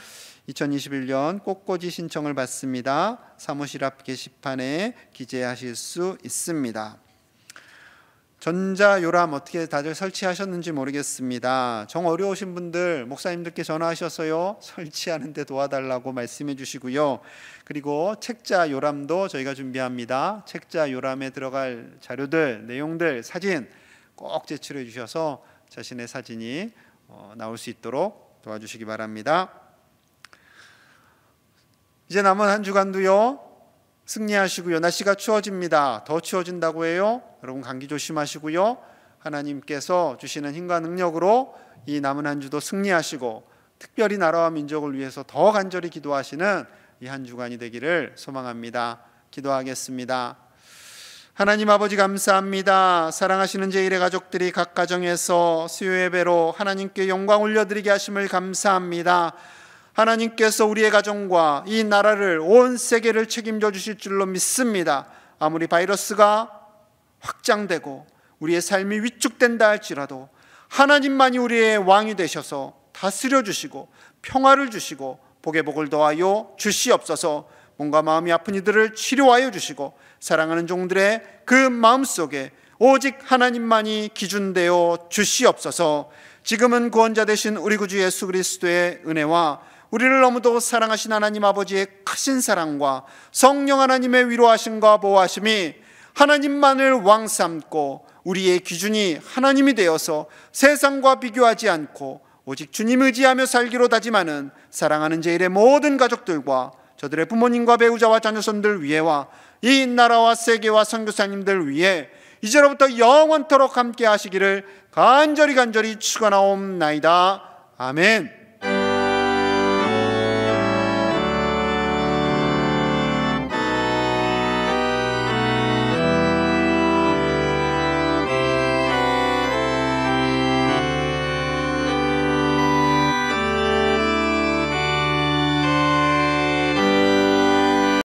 2021년 꽃꽂이 신청을 받습니다. 사무실 앞 게시판에 기재하실 수 있습니다. 전자요람 어떻게 다들 설치하셨는지 모르겠습니다. 정 어려우신 분들 목사님들께 전화하셔서요, 설치하는 데 도와달라고 말씀해 주시고요. 그리고 책자 요람도 저희가 준비합니다. 책자 요람에 들어갈 자료들, 내용들, 사진 꼭 제출해 주셔서 자신의 사진이 나올 수 있도록 도와주시기 바랍니다. 이제 남은 한 주간도요, 승리하시고요. 날씨가 추워집니다. 더 추워진다고 해요. 여러분 감기 조심하시고요. 하나님께서 주시는 힘과 능력으로 이 남은 한 주도 승리하시고 특별히 나라와 민족을 위해서 더 간절히 기도하시는 이 한 주간이 되기를 소망합니다. 기도하겠습니다. 하나님 아버지 감사합니다. 사랑하시는 제1의 가족들이 각 가정에서 수요 예배로 하나님께 영광 올려드리게 하심을 감사합니다. 하나님께서 우리의 가정과 이 나라를, 온 세계를 책임져 주실 줄로 믿습니다. 아무리 바이러스가 확장되고 우리의 삶이 위축된다 할지라도 하나님만이 우리의 왕이 되셔서 다스려 주시고 평화를 주시고 복의 복을 더하여 주시옵소서. 몸과 마음이 아픈 이들을 치료하여 주시고 사랑하는 종들의 그 마음속에 오직 하나님만이 기준되어 주시옵소서. 지금은 구원자 되신 우리 구주 예수 그리스도의 은혜와 우리를 너무도 사랑하신 하나님 아버지의 크신 사랑과 성령 하나님의 위로하심과 보호하심이 하나님만을 왕 삼고 우리의 기준이 하나님이 되어서 세상과 비교하지 않고 오직 주님 의지하며 살기로 다짐하는 사랑하는 제1의 모든 가족들과 저들의 부모님과 배우자와 자녀손들 위에와 이 나라와 세계와 선교사님들 위해 이제로부터 영원토록 함께 하시기를 간절히 축원하옵나이다. 아멘.